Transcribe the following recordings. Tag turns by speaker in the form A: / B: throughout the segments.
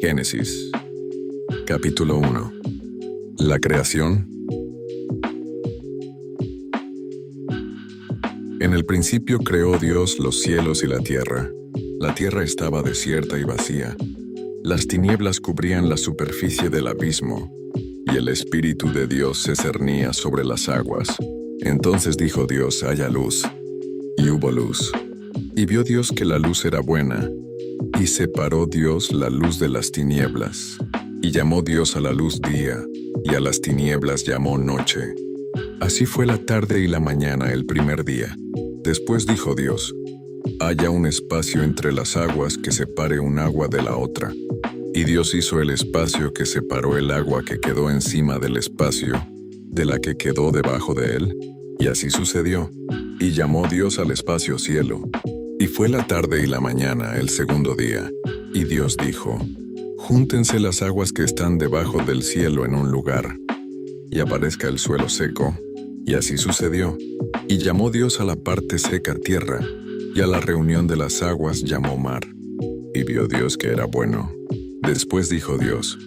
A: Génesis, capítulo 1. La creación. En el principio creó Dios los cielos y la tierra. La tierra estaba desierta y vacía. Las tinieblas cubrían la superficie del abismo, y el Espíritu de Dios se cernía sobre las aguas. Entonces dijo Dios: haya luz. Y hubo luz. Y vio Dios que la luz era buena. Y separó Dios la luz de las tinieblas. Y llamó Dios a la luz día, y a las tinieblas llamó noche. Así fue la tarde y la mañana el primer día. Después dijo Dios: haya un espacio entre las aguas que separe un agua de la otra. Y Dios hizo el espacio que separó el agua que quedó encima del espacio, de la que quedó debajo de él. Y así sucedió. Y llamó Dios al espacio cielo. Y fue la tarde y la mañana el segundo día. Y Dios dijo: júntense las aguas que están debajo del cielo en un lugar, y aparezca el suelo seco. Y así sucedió. Y llamó Dios a la parte seca tierra, y a la reunión de las aguas llamó mar. Y vio Dios que era bueno. Después dijo Dios: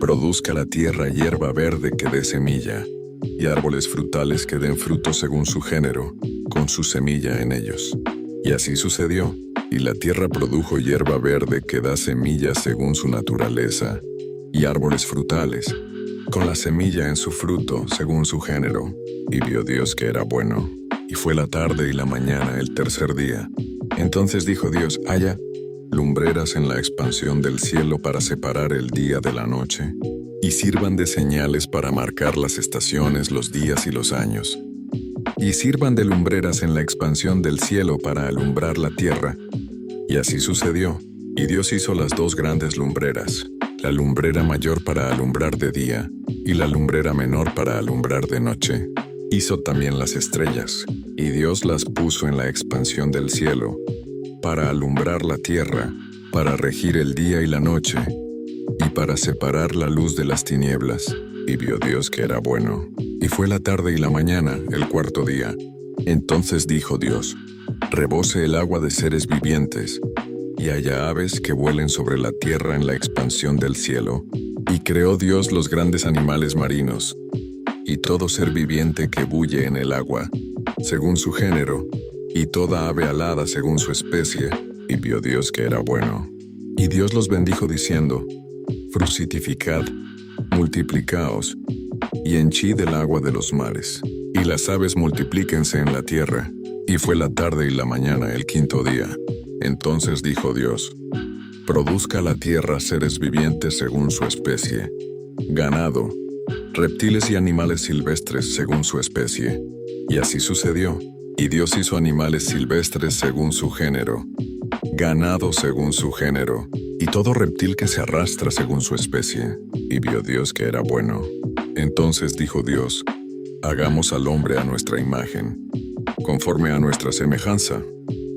A: produzca la tierra hierba verde que dé semilla, y árboles frutales que den fruto según su género, con su semilla en ellos. Y así sucedió. Y la tierra produjo hierba verde que da semilla según su naturaleza, y árboles frutales, con la semilla en su fruto según su género. Y vio Dios que era bueno. Y fue la tarde y la mañana el tercer día. Entonces dijo Dios: haya lumbreras en la expansión del cielo para separar el día de la noche, y sirvan de señales para marcar las estaciones, los días y los años. Y sirvan de lumbreras en la expansión del cielo para alumbrar la tierra. Y así sucedió. Y Dios hizo las dos grandes lumbreras, la lumbrera mayor para alumbrar de día, y la lumbrera menor para alumbrar de noche. Hizo también las estrellas, y Dios las puso en la expansión del cielo, para alumbrar la tierra, para regir el día y la noche, y para separar la luz de las tinieblas. Y vio Dios que era bueno. Y fue la tarde y la mañana el cuarto día. Entonces dijo Dios: rebose el agua de seres vivientes, y haya aves que vuelen sobre la tierra en la expansión del cielo. Y creó Dios los grandes animales marinos, y todo ser viviente que bulle en el agua, según su género, y toda ave alada según su especie. Y vio Dios que era bueno. Y Dios los bendijo diciendo: fructificad, multiplicaos, y henchid el agua de los mares, y las aves multiplíquense en la tierra. Y fue la tarde y la mañana el quinto día. Entonces dijo Dios: produzca la tierra seres vivientes según su especie, ganado, reptiles y animales silvestres según su especie. Y así sucedió. Y Dios hizo animales silvestres según su género, ganado según su género, y todo reptil que se arrastra según su especie. Y vio Dios que era bueno. Entonces dijo Dios: hagamos al hombre a nuestra imagen, conforme a nuestra semejanza,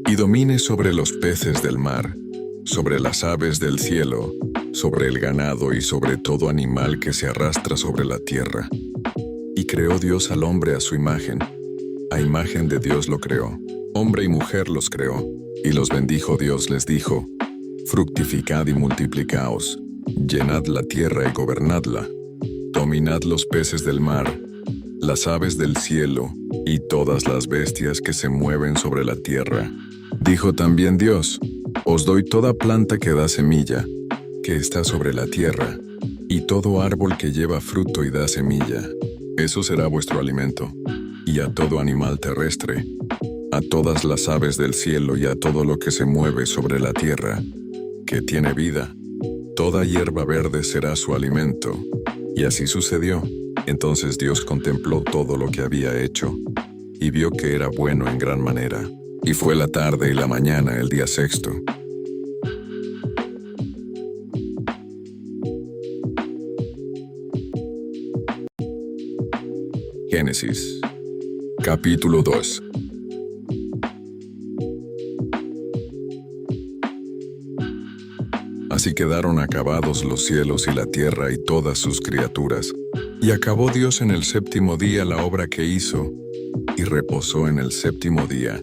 A: y domine sobre los peces del mar, sobre las aves del cielo, sobre el ganado y sobre todo animal que se arrastra sobre la tierra. Y creó Dios al hombre a su imagen. A imagen de Dios lo creó. Hombre y mujer los creó. Y los bendijo Dios, les dijo: fructificad y multiplicaos, llenad la tierra y gobernadla. Dominad los peces del mar, las aves del cielo, y todas las bestias que se mueven sobre la tierra. Dijo también Dios: os doy toda planta que da semilla, que está sobre la tierra, y todo árbol que lleva fruto y da semilla. Eso será vuestro alimento. Y a todo animal terrestre, a todas las aves del cielo y a todo lo que se mueve sobre la tierra, que tiene vida, toda hierba verde será su alimento. Y así sucedió. Entonces Dios contempló todo lo que había hecho, y vio que era bueno en gran manera. Y fue la tarde y la mañana el día sexto. Génesis, capítulo 2. Así quedaron acabados los cielos y la tierra y todas sus criaturas. Y acabó Dios en el séptimo día la obra que hizo, y reposó en el séptimo día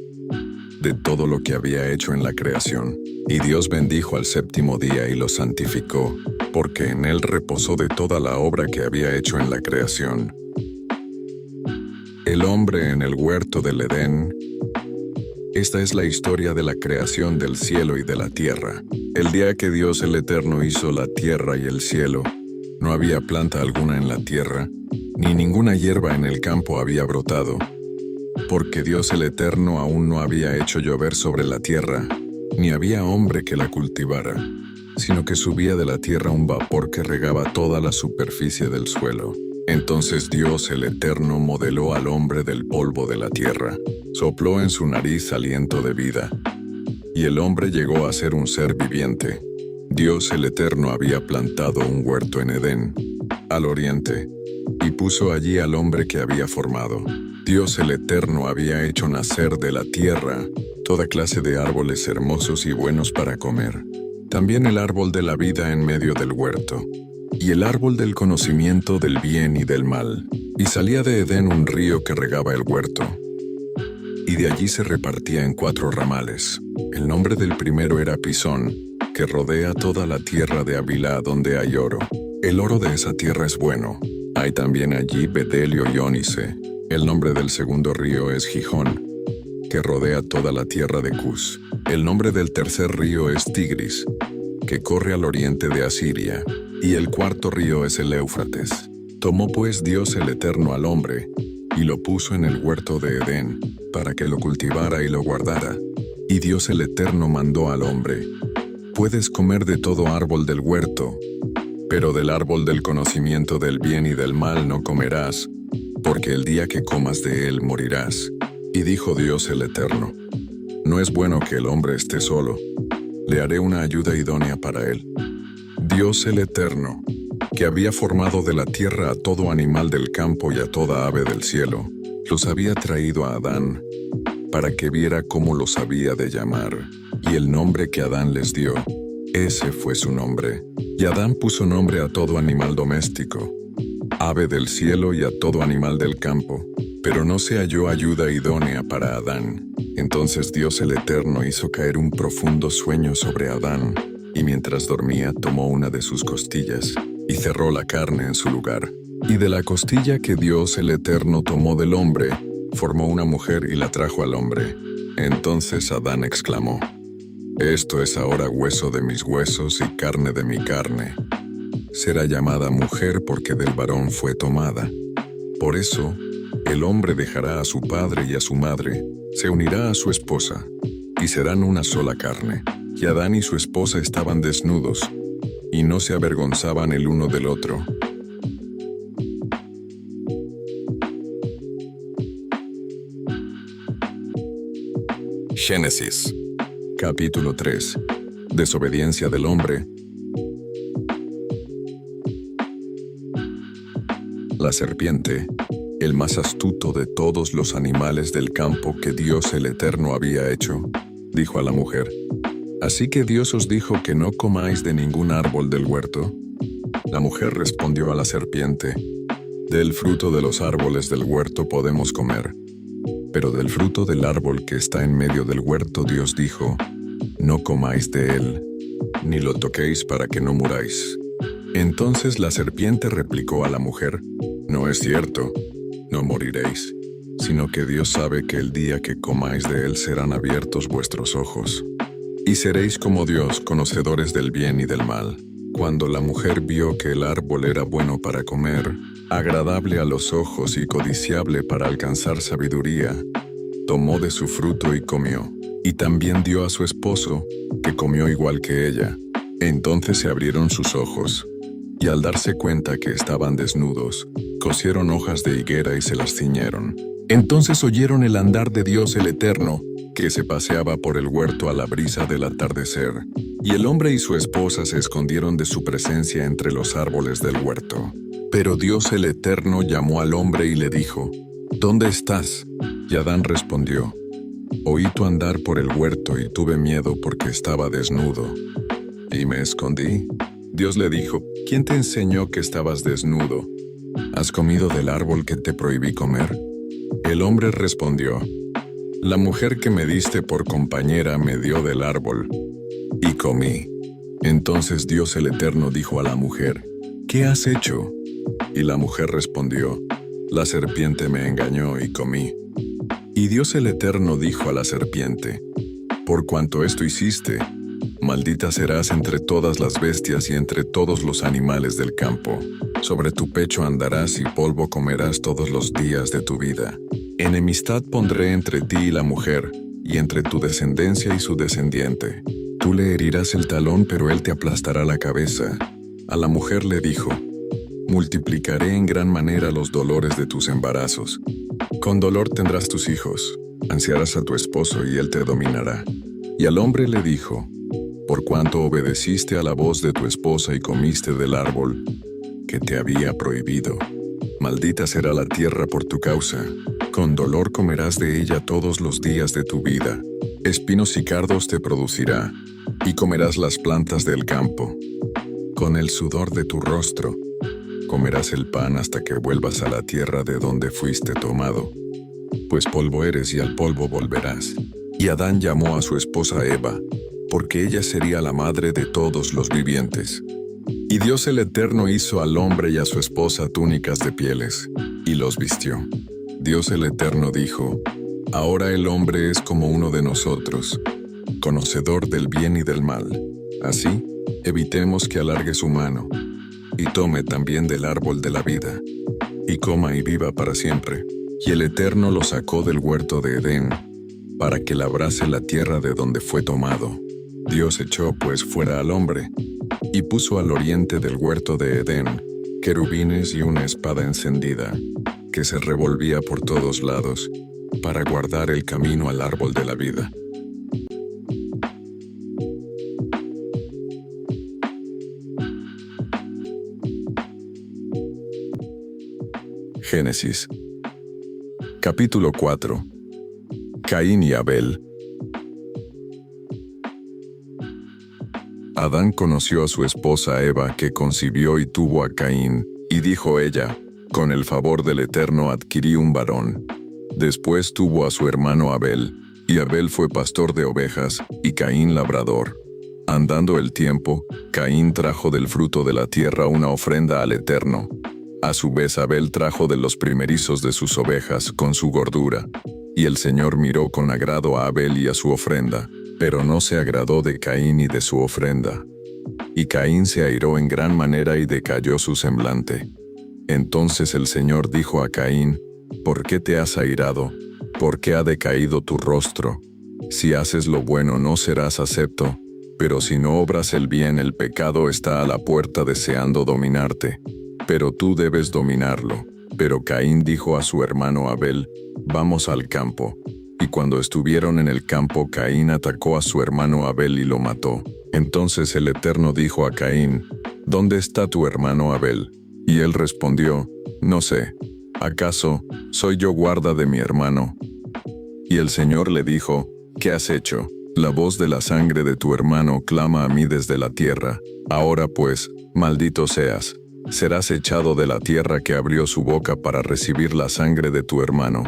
A: de todo lo que había hecho en la creación. Y Dios bendijo al séptimo día y lo santificó, porque en él reposó de toda la obra que había hecho en la creación. El hombre en el huerto del Edén. Esta es la historia de la creación del cielo y de la tierra. El día que Dios el Eterno hizo la tierra y el cielo, no había planta alguna en la tierra, ni ninguna hierba en el campo había brotado, porque Dios el Eterno aún no había hecho llover sobre la tierra, ni había hombre que la cultivara, sino que subía de la tierra un vapor que regaba toda la superficie del suelo. Entonces Dios el Eterno modeló al hombre del polvo de la tierra, sopló en su nariz aliento de vida, y el hombre llegó a ser un ser viviente. Dios el Eterno había plantado un huerto en Edén, al oriente, y puso allí al hombre que había formado. Dios el Eterno había hecho nacer de la tierra toda clase de árboles hermosos y buenos para comer, también el árbol de la vida en medio del huerto, y el árbol del conocimiento del bien y del mal. Y salía de Edén un río que regaba el huerto, y de allí se repartía en 4 ramales. El nombre del primero era Pisón, que rodea toda la tierra de Havilá donde hay oro. El oro de esa tierra es bueno. Hay también allí bedelio y ónice. El nombre del segundo río es Gijón, que rodea toda la tierra de Cus. El nombre del tercer río es Tigris, que corre al oriente de Asiria. Y el cuarto río es el Éufrates. Tomó pues Dios el Eterno al hombre, y lo puso en el huerto de Edén, para que lo cultivara y lo guardara. Y Dios el Eterno mandó al hombre: puedes comer de todo árbol del huerto, pero del árbol del conocimiento del bien y del mal no comerás, porque el día que comas de él morirás. Y dijo Dios el Eterno: no es bueno que el hombre esté solo, le haré una ayuda idónea para él. Dios el Eterno, que había formado de la tierra a todo animal del campo y a toda ave del cielo, los había traído a Adán, para que viera cómo los había de llamar. Y el nombre que Adán les dio, ese fue su nombre. Y Adán puso nombre a todo animal doméstico, ave del cielo y a todo animal del campo. Pero no se halló ayuda idónea para Adán. Entonces Dios el Eterno hizo caer un profundo sueño sobre Adán, y mientras dormía tomó una de sus costillas, y cerró la carne en su lugar. Y de la costilla que Dios el Eterno tomó del hombre, formó una mujer y la trajo al hombre. Entonces Adán exclamó: esto es ahora hueso de mis huesos y carne de mi carne. Será llamada mujer porque del varón fue tomada. Por eso, el hombre dejará a su padre y a su madre, se unirá a su esposa, y serán una sola carne. Y Adán y su esposa estaban desnudos, y no se avergonzaban el uno del otro. Génesis, capítulo 3. Desobediencia del hombre. La serpiente, el más astuto de todos los animales del campo que Dios el Eterno había hecho, dijo a la mujer: ¿así que Dios os dijo que no comáis de ningún árbol del huerto? La mujer respondió a la serpiente: del fruto de los árboles del huerto podemos comer, pero del fruto del árbol que está en medio del huerto Dios dijo: no comáis de él, ni lo toquéis para que no muráis. Entonces la serpiente replicó a la mujer: no es cierto, no moriréis, sino que Dios sabe que el día que comáis de él serán abiertos vuestros ojos, y seréis como Dios, conocedores del bien y del mal. Cuando la mujer vio que el árbol era bueno para comer, agradable a los ojos y codiciable para alcanzar sabiduría, tomó de su fruto y comió, y también dio a su esposo, que comió igual que ella. Entonces se abrieron sus ojos, y al darse cuenta que estaban desnudos, cosieron hojas de higuera y se las ciñeron. Entonces oyeron el andar de Dios el Eterno, que se paseaba por el huerto a la brisa del atardecer, y el hombre y su esposa se escondieron de su presencia entre los árboles del huerto. Pero Dios el Eterno llamó al hombre y le dijo: ¿dónde estás? Y Adán respondió: oí tu andar por el huerto y tuve miedo porque estaba desnudo, y me escondí. Dios le dijo: ¿quién te enseñó que estabas desnudo? ¿Has comido del árbol que te prohibí comer? El hombre respondió: la mujer que me diste por compañera me dio del árbol, y comí. Entonces Dios el Eterno dijo a la mujer: ¿Qué has hecho? Y la mujer respondió: La serpiente me engañó y comí. Y Dios el Eterno dijo a la serpiente: Por cuanto esto hiciste, maldita serás entre todas las bestias y entre todos los animales del campo. Sobre tu pecho andarás y polvo comerás todos los días de tu vida. Enemistad pondré entre ti y la mujer, y entre tu descendencia y su descendiente. Tú le herirás el talón, pero él te aplastará la cabeza. A la mujer le dijo: Multiplicaré en gran manera los dolores de tus embarazos. Con dolor tendrás tus hijos, ansiarás a tu esposo y él te dominará. Y al hombre le dijo: Por cuanto obedeciste a la voz de tu esposa y comiste del árbol que te había prohibido, maldita será la tierra por tu causa. Con dolor comerás de ella todos los días de tu vida. Espinos y cardos te producirá, y comerás las plantas del campo. Con el sudor de tu rostro comerás el pan hasta que vuelvas a la tierra de donde fuiste tomado, pues polvo eres y al polvo volverás. Y Adán llamó a su esposa Eva, porque ella sería la madre de todos los vivientes. Y Dios el Eterno hizo al hombre y a su esposa túnicas de pieles, y los vistió. Dios el Eterno dijo: Ahora el hombre es como uno de nosotros, conocedor del bien y del mal. Así, evitemos que alargue su mano, y tome también del árbol de la vida, y coma y viva para siempre. Y el Eterno lo sacó del huerto de Edén, para que labrase la tierra de donde fue tomado. Dios echó pues fuera al hombre, y puso al oriente del huerto de Edén querubines y una espada encendida, que se revolvía por todos lados, para guardar el camino al árbol de la vida. Génesis. Capítulo 4. Caín y Abel. Adán conoció a su esposa Eva, que concibió y tuvo a Caín, y dijo ella: Con el favor del Eterno adquirí un varón. Después tuvo a su hermano Abel, y Abel fue pastor de ovejas, y Caín labrador. Andando el tiempo, Caín trajo del fruto de la tierra una ofrenda al Eterno. A su vez Abel trajo de los primerizos de sus ovejas con su gordura. Y el Señor miró con agrado a Abel y a su ofrenda, pero no se agradó de Caín y de su ofrenda. Y Caín se airó en gran manera y decayó su semblante. Entonces el Señor dijo a Caín: ¿Por qué te has airado? ¿Por qué ha decaído tu rostro? Si haces lo bueno no serás acepto, pero si no obras el bien el pecado está a la puerta deseando dominarte, pero tú debes dominarlo. Pero Caín dijo a su hermano Abel: Vamos al campo. Y cuando estuvieron en el campo, Caín atacó a su hermano Abel y lo mató. Entonces el Eterno dijo a Caín: ¿Dónde está tu hermano Abel? Y él respondió: No sé. ¿Acaso soy yo guarda de mi hermano? Y el Señor le dijo: ¿Qué has hecho? La voz de la sangre de tu hermano clama a mí desde la tierra. Ahora pues, maldito seas. Serás echado de la tierra que abrió su boca para recibir la sangre de tu hermano.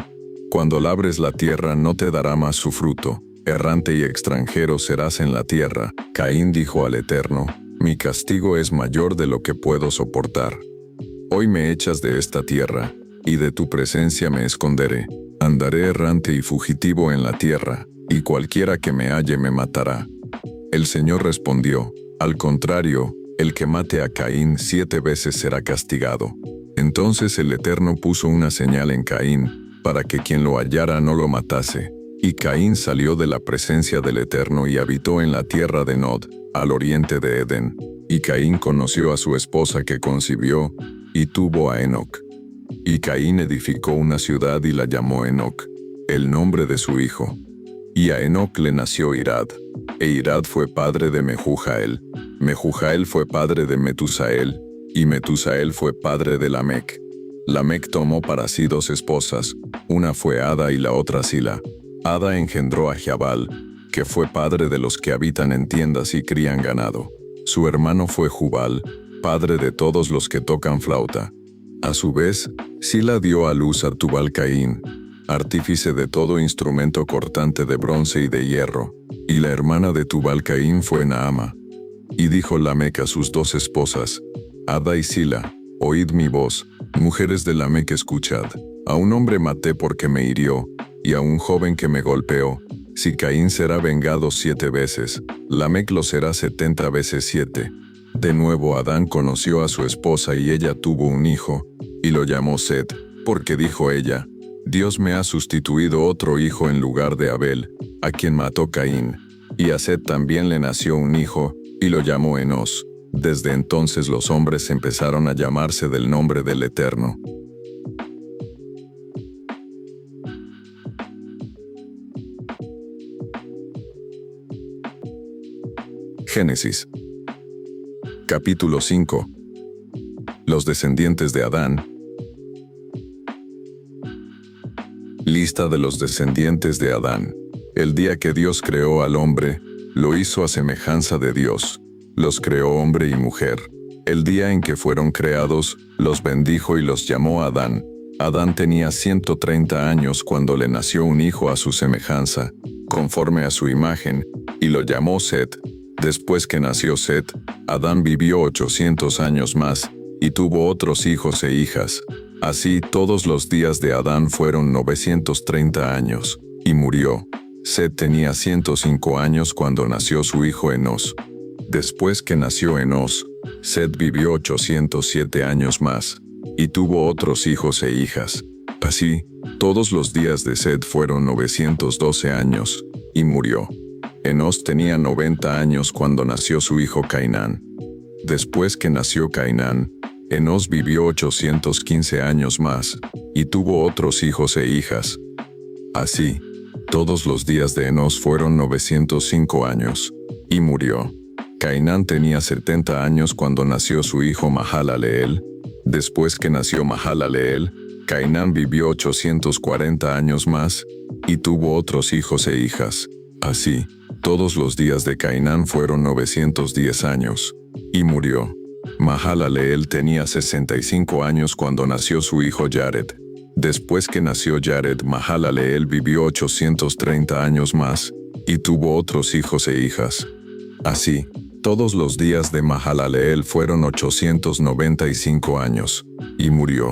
A: Cuando labres la tierra no te dará más su fruto. Errante y extranjero serás en la tierra. Caín dijo al Eterno: Mi castigo es mayor de lo que puedo soportar. Hoy me echas de esta tierra, y de tu presencia me esconderé. Andaré errante y fugitivo en la tierra, y cualquiera que me halle me matará. El Señor respondió: Al contrario, el que mate a Caín 7 veces será castigado. Entonces el Eterno puso una señal en Caín, para que quien lo hallara no lo matase. Y Caín salió de la presencia del Eterno y habitó en la tierra de Nod, al oriente de Edén. Y Caín conoció a su esposa que concibió, y tuvo a Enoc. Y Caín edificó una ciudad y la llamó Enoc, el nombre de su hijo. Y a Enoc le nació Irad, e Irad fue padre de Mehujael. Mehujael fue padre de Metusael, y Metusael fue padre de Lamec. Lamec tomó para sí 2 esposas, una fue Ada y la otra Sila. Ada engendró a Jabal, que fue padre de los que habitan en tiendas y crían ganado. Su hermano fue Jubal, padre de todos los que tocan flauta. A su vez, Sila dio a luz a Tubal Caín. artífice de todo instrumento cortante de bronce y de hierro, y la hermana de Tubal-Caín fue Naama. Y dijo Lamec a sus 2 esposas, Ada y Sila, oíd mi voz, mujeres de Lamec, escuchad. A un hombre maté porque me hirió, y a un joven que me golpeó. Si Caín será vengado 7 veces, Lamec lo será 70 veces 7. De nuevo Adán conoció a su esposa y ella tuvo un hijo, y lo llamó Set, porque dijo ella, Dios me ha sustituido otro hijo en lugar de Abel, a quien mató Caín. Y a Set también le nació un hijo, y lo llamó Enos. Desde entonces los hombres empezaron a llamarse del nombre del Eterno. Génesis. Capítulo 5. Los descendientes de Adán. Lista de los descendientes de Adán. El día que Dios creó al hombre, lo hizo a semejanza de Dios. Los creó hombre y mujer. El día en que fueron creados, los bendijo y los llamó Adán. Adán tenía 130 años cuando le nació un hijo a su semejanza, conforme a su imagen, y lo llamó Set. Después que nació Set, Adán vivió 800 años más, y tuvo otros hijos e hijas. Así todos los días de Adán fueron 930 años, y murió. Set tenía 105 años cuando nació su hijo Enos. Después que nació Enos, Set vivió 807 años más, y tuvo otros hijos e hijas. Así, todos los días de Set fueron 912 años, y murió. Enos tenía 90 años cuando nació su hijo Cainán. Después que nació Cainán, Enos vivió 815 años más, y tuvo otros hijos e hijas. Así, todos los días de Enos fueron 905 años, y murió. Cainán tenía 70 años cuando nació su hijo Mahalaleel. Después que nació Mahalaleel, Cainán vivió 840 años más, y tuvo otros hijos e hijas. Así, todos los días de Cainán fueron 910 años, y murió. Mahalaleel tenía 65 años cuando nació su hijo Jared. Después que nació Jared, Mahalaleel vivió 830 años más, y tuvo otros hijos e hijas. Así, todos los días de Mahalaleel fueron 895 años, y murió.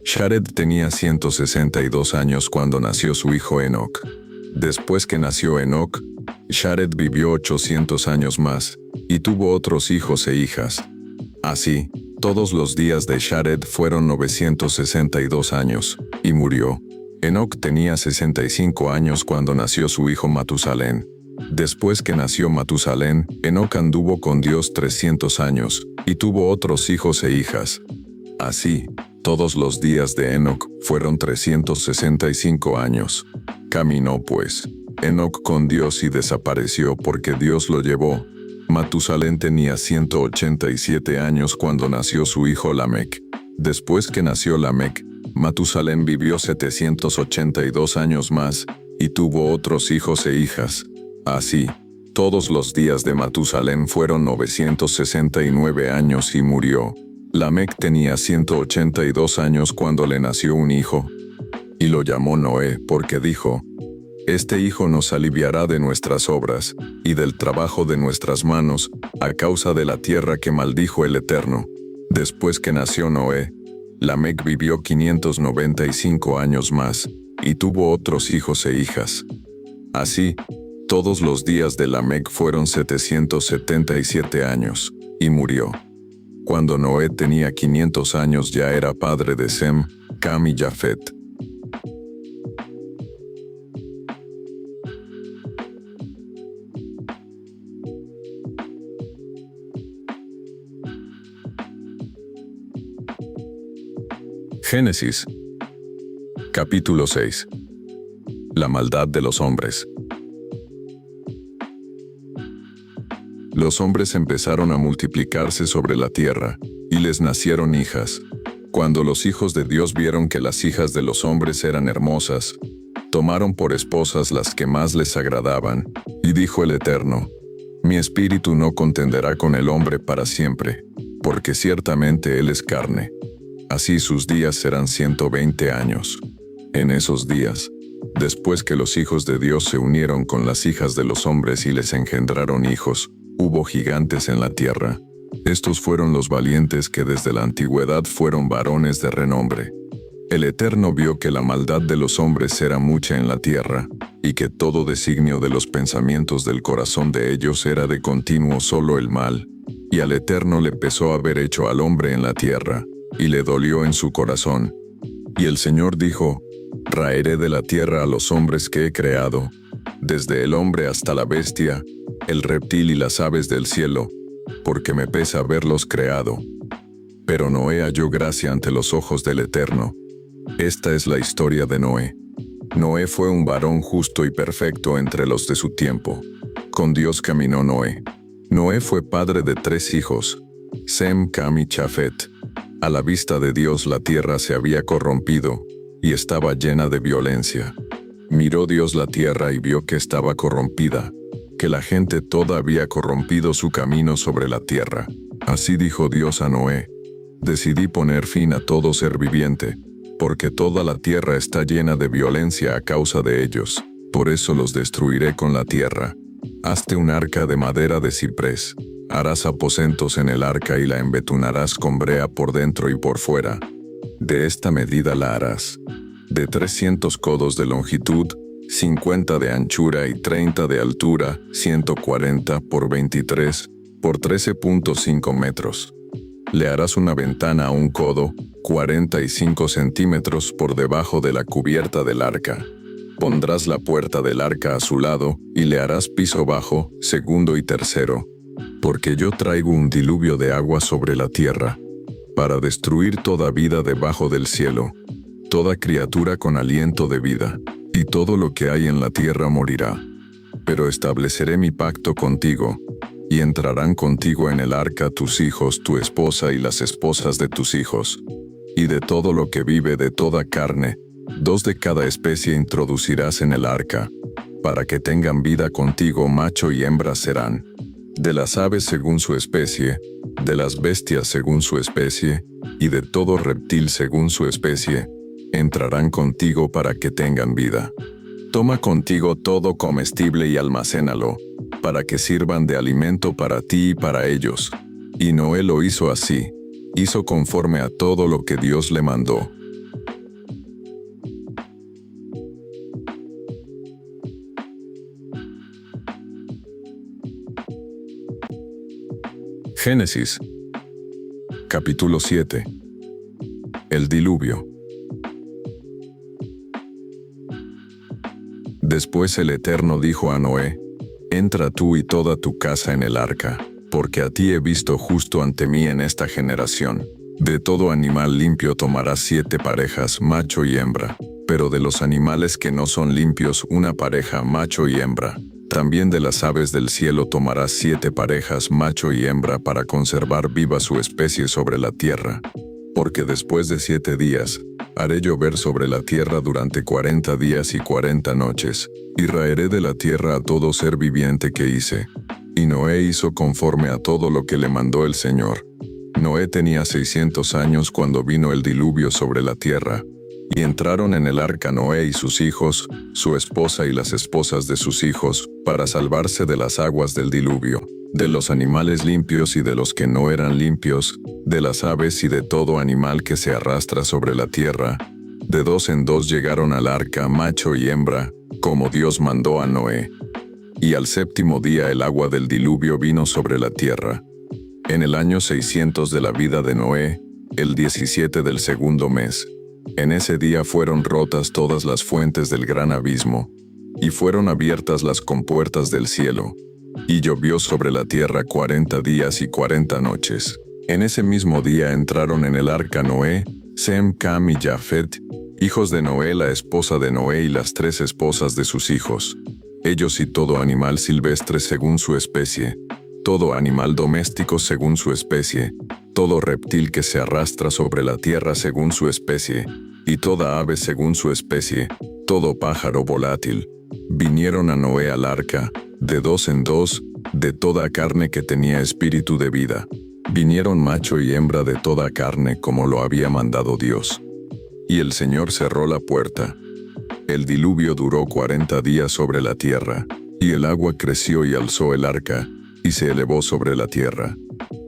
A: Jared tenía 162 años cuando nació su hijo Enoc. Después que nació Enoc, Jared vivió 800 años más, y tuvo otros hijos e hijas. Así, todos los días de Jared fueron 962 años, y murió. Enoc tenía 65 años cuando nació su hijo Matusalén. Después que nació Matusalén, Enoc anduvo con Dios 300 años, y tuvo otros hijos e hijas. Así, todos los días de Enoc fueron 365 años. Caminó pues Enoc con Dios y desapareció porque Dios lo llevó. Matusalén tenía 187 años cuando nació su hijo Lamec. Después que nació Lamec, Matusalén vivió 782 años más, y tuvo otros hijos e hijas. Así, todos los días de Matusalén fueron 969 años y murió. Lamec tenía 182 años cuando le nació un hijo, y lo llamó Noé porque dijo, Este hijo nos aliviará de nuestras obras, y del trabajo de nuestras manos, a causa de la tierra que maldijo el Eterno. Después que nació Noé, Lamec vivió 595 años más, y tuvo otros hijos e hijas. Así, todos los días de Lamec fueron 777 años, y murió. Cuando Noé tenía 500 años ya era padre de Sem, Cam y Jafet. Génesis. Capítulo 6. La maldad de los hombres. Los hombres empezaron a multiplicarse sobre la tierra, y les nacieron hijas. Cuando los hijos de Dios vieron que las hijas de los hombres eran hermosas, tomaron por esposas las que más les agradaban, y dijo el Eterno, Mi espíritu no contenderá con el hombre para siempre, porque ciertamente él es carne. Así sus días serán 120 años. En esos días, Después que los hijos de Dios se unieron con las hijas de los hombres y les engendraron hijos, hubo gigantes en la tierra. Estos fueron los valientes que desde la antigüedad fueron varones de renombre. El Eterno vio que la maldad de los hombres era mucha en la tierra, y que todo designio de los pensamientos del corazón de ellos era de continuo solo el mal. Y al Eterno le pesó haber hecho al hombre en la tierra, y le dolió en su corazón. Y el Señor dijo: Raeré de la tierra a los hombres que he creado, desde el hombre hasta la bestia, el reptil y las aves del cielo, porque me pesa haberlos creado. Pero Noé halló gracia ante los ojos del Eterno. Esta es la historia de Noé. Noé fue un varón justo y perfecto entre los de su tiempo. Con Dios caminó Noé. Noé fue padre de 3 hijos, Sem, Cam y Chafet. A la vista de Dios la tierra se había corrompido, y estaba llena de violencia. Miró Dios la tierra y vio que estaba corrompida, que la gente toda había corrompido su camino sobre la tierra. Así dijo Dios a Noé: Decidí poner fin a todo ser viviente, porque toda la tierra está llena de violencia a causa de ellos. Por eso los destruiré con la tierra. Hazte un arca de madera de ciprés. Harás aposentos en el arca y la embetunarás con brea por dentro y por fuera. De esta medida la harás: de 300 codos de longitud, 50 de anchura y 30 de altura, 140 por 23, por 13.5 metros. Le harás una ventana a 1 codo, 45 centímetros por debajo de la cubierta del arca. Pondrás la puerta del arca a su lado, y le harás piso bajo, segundo y tercero. Porque yo traigo un diluvio de agua sobre la tierra, para destruir toda vida debajo del cielo, toda criatura con aliento de vida, y todo lo que hay en la tierra morirá. Pero estableceré mi pacto contigo, y entrarán contigo en el arca tus hijos, tu esposa y las esposas de tus hijos. Y de todo lo que vive de toda carne, 2 de cada especie introducirás en el arca, para que tengan vida contigo, macho y hembra serán. De las aves según su especie, de las bestias según su especie, y de todo reptil según su especie, entrarán contigo para que tengan vida. Toma contigo todo comestible y almacénalo, para que sirvan de alimento para ti y para ellos. Y Noé lo hizo así, hizo conforme a todo lo que Dios le mandó. Génesis, capítulo 7. El diluvio. Después el Eterno dijo a Noé: Entra tú y toda tu casa en el arca, porque a ti he visto justo ante mí en esta generación. De todo animal limpio tomarás 7 parejas, macho y hembra, pero de los animales que no son limpios, una pareja, macho y hembra. También de las aves del cielo tomarás 7 parejas, macho y hembra, para conservar viva su especie sobre la tierra. Porque después de 7 días, haré llover sobre la tierra durante 40 días y 40 noches, y raeré de la tierra a todo ser viviente que hice. Y Noé hizo conforme a todo lo que le mandó el Señor. Noé tenía 600 años cuando vino el diluvio sobre la tierra. Y entraron en el arca Noé y sus hijos, su esposa y las esposas de sus hijos, para salvarse de las aguas del diluvio, de los animales limpios y de los que no eran limpios, de las aves y de todo animal que se arrastra sobre la tierra. De 2 en 2 llegaron al arca, macho y hembra, como Dios mandó a Noé. Y al 7º día el agua del diluvio vino sobre la tierra. En el año 600 de la vida de Noé, el 17 del 2º mes. En ese día fueron rotas todas las fuentes del gran abismo, y fueron abiertas las compuertas del cielo, y llovió sobre la tierra 40 días y 40 noches. En ese mismo día entraron en el arca Noé, Sem, Cam y Jafet, hijos de Noé, la esposa de Noé y las 3 esposas de sus hijos. Ellos y todo animal silvestre según su especie, todo animal doméstico según su especie, todo reptil que se arrastra sobre la tierra según su especie, y toda ave según su especie, todo pájaro volátil. Vinieron a Noé al arca, de 2 en 2, de toda carne que tenía espíritu de vida. Vinieron macho y hembra de toda carne como lo había mandado Dios. Y el Señor cerró la puerta. El diluvio duró 40 días sobre la tierra, y el agua creció y alzó el arca, y se elevó sobre la tierra.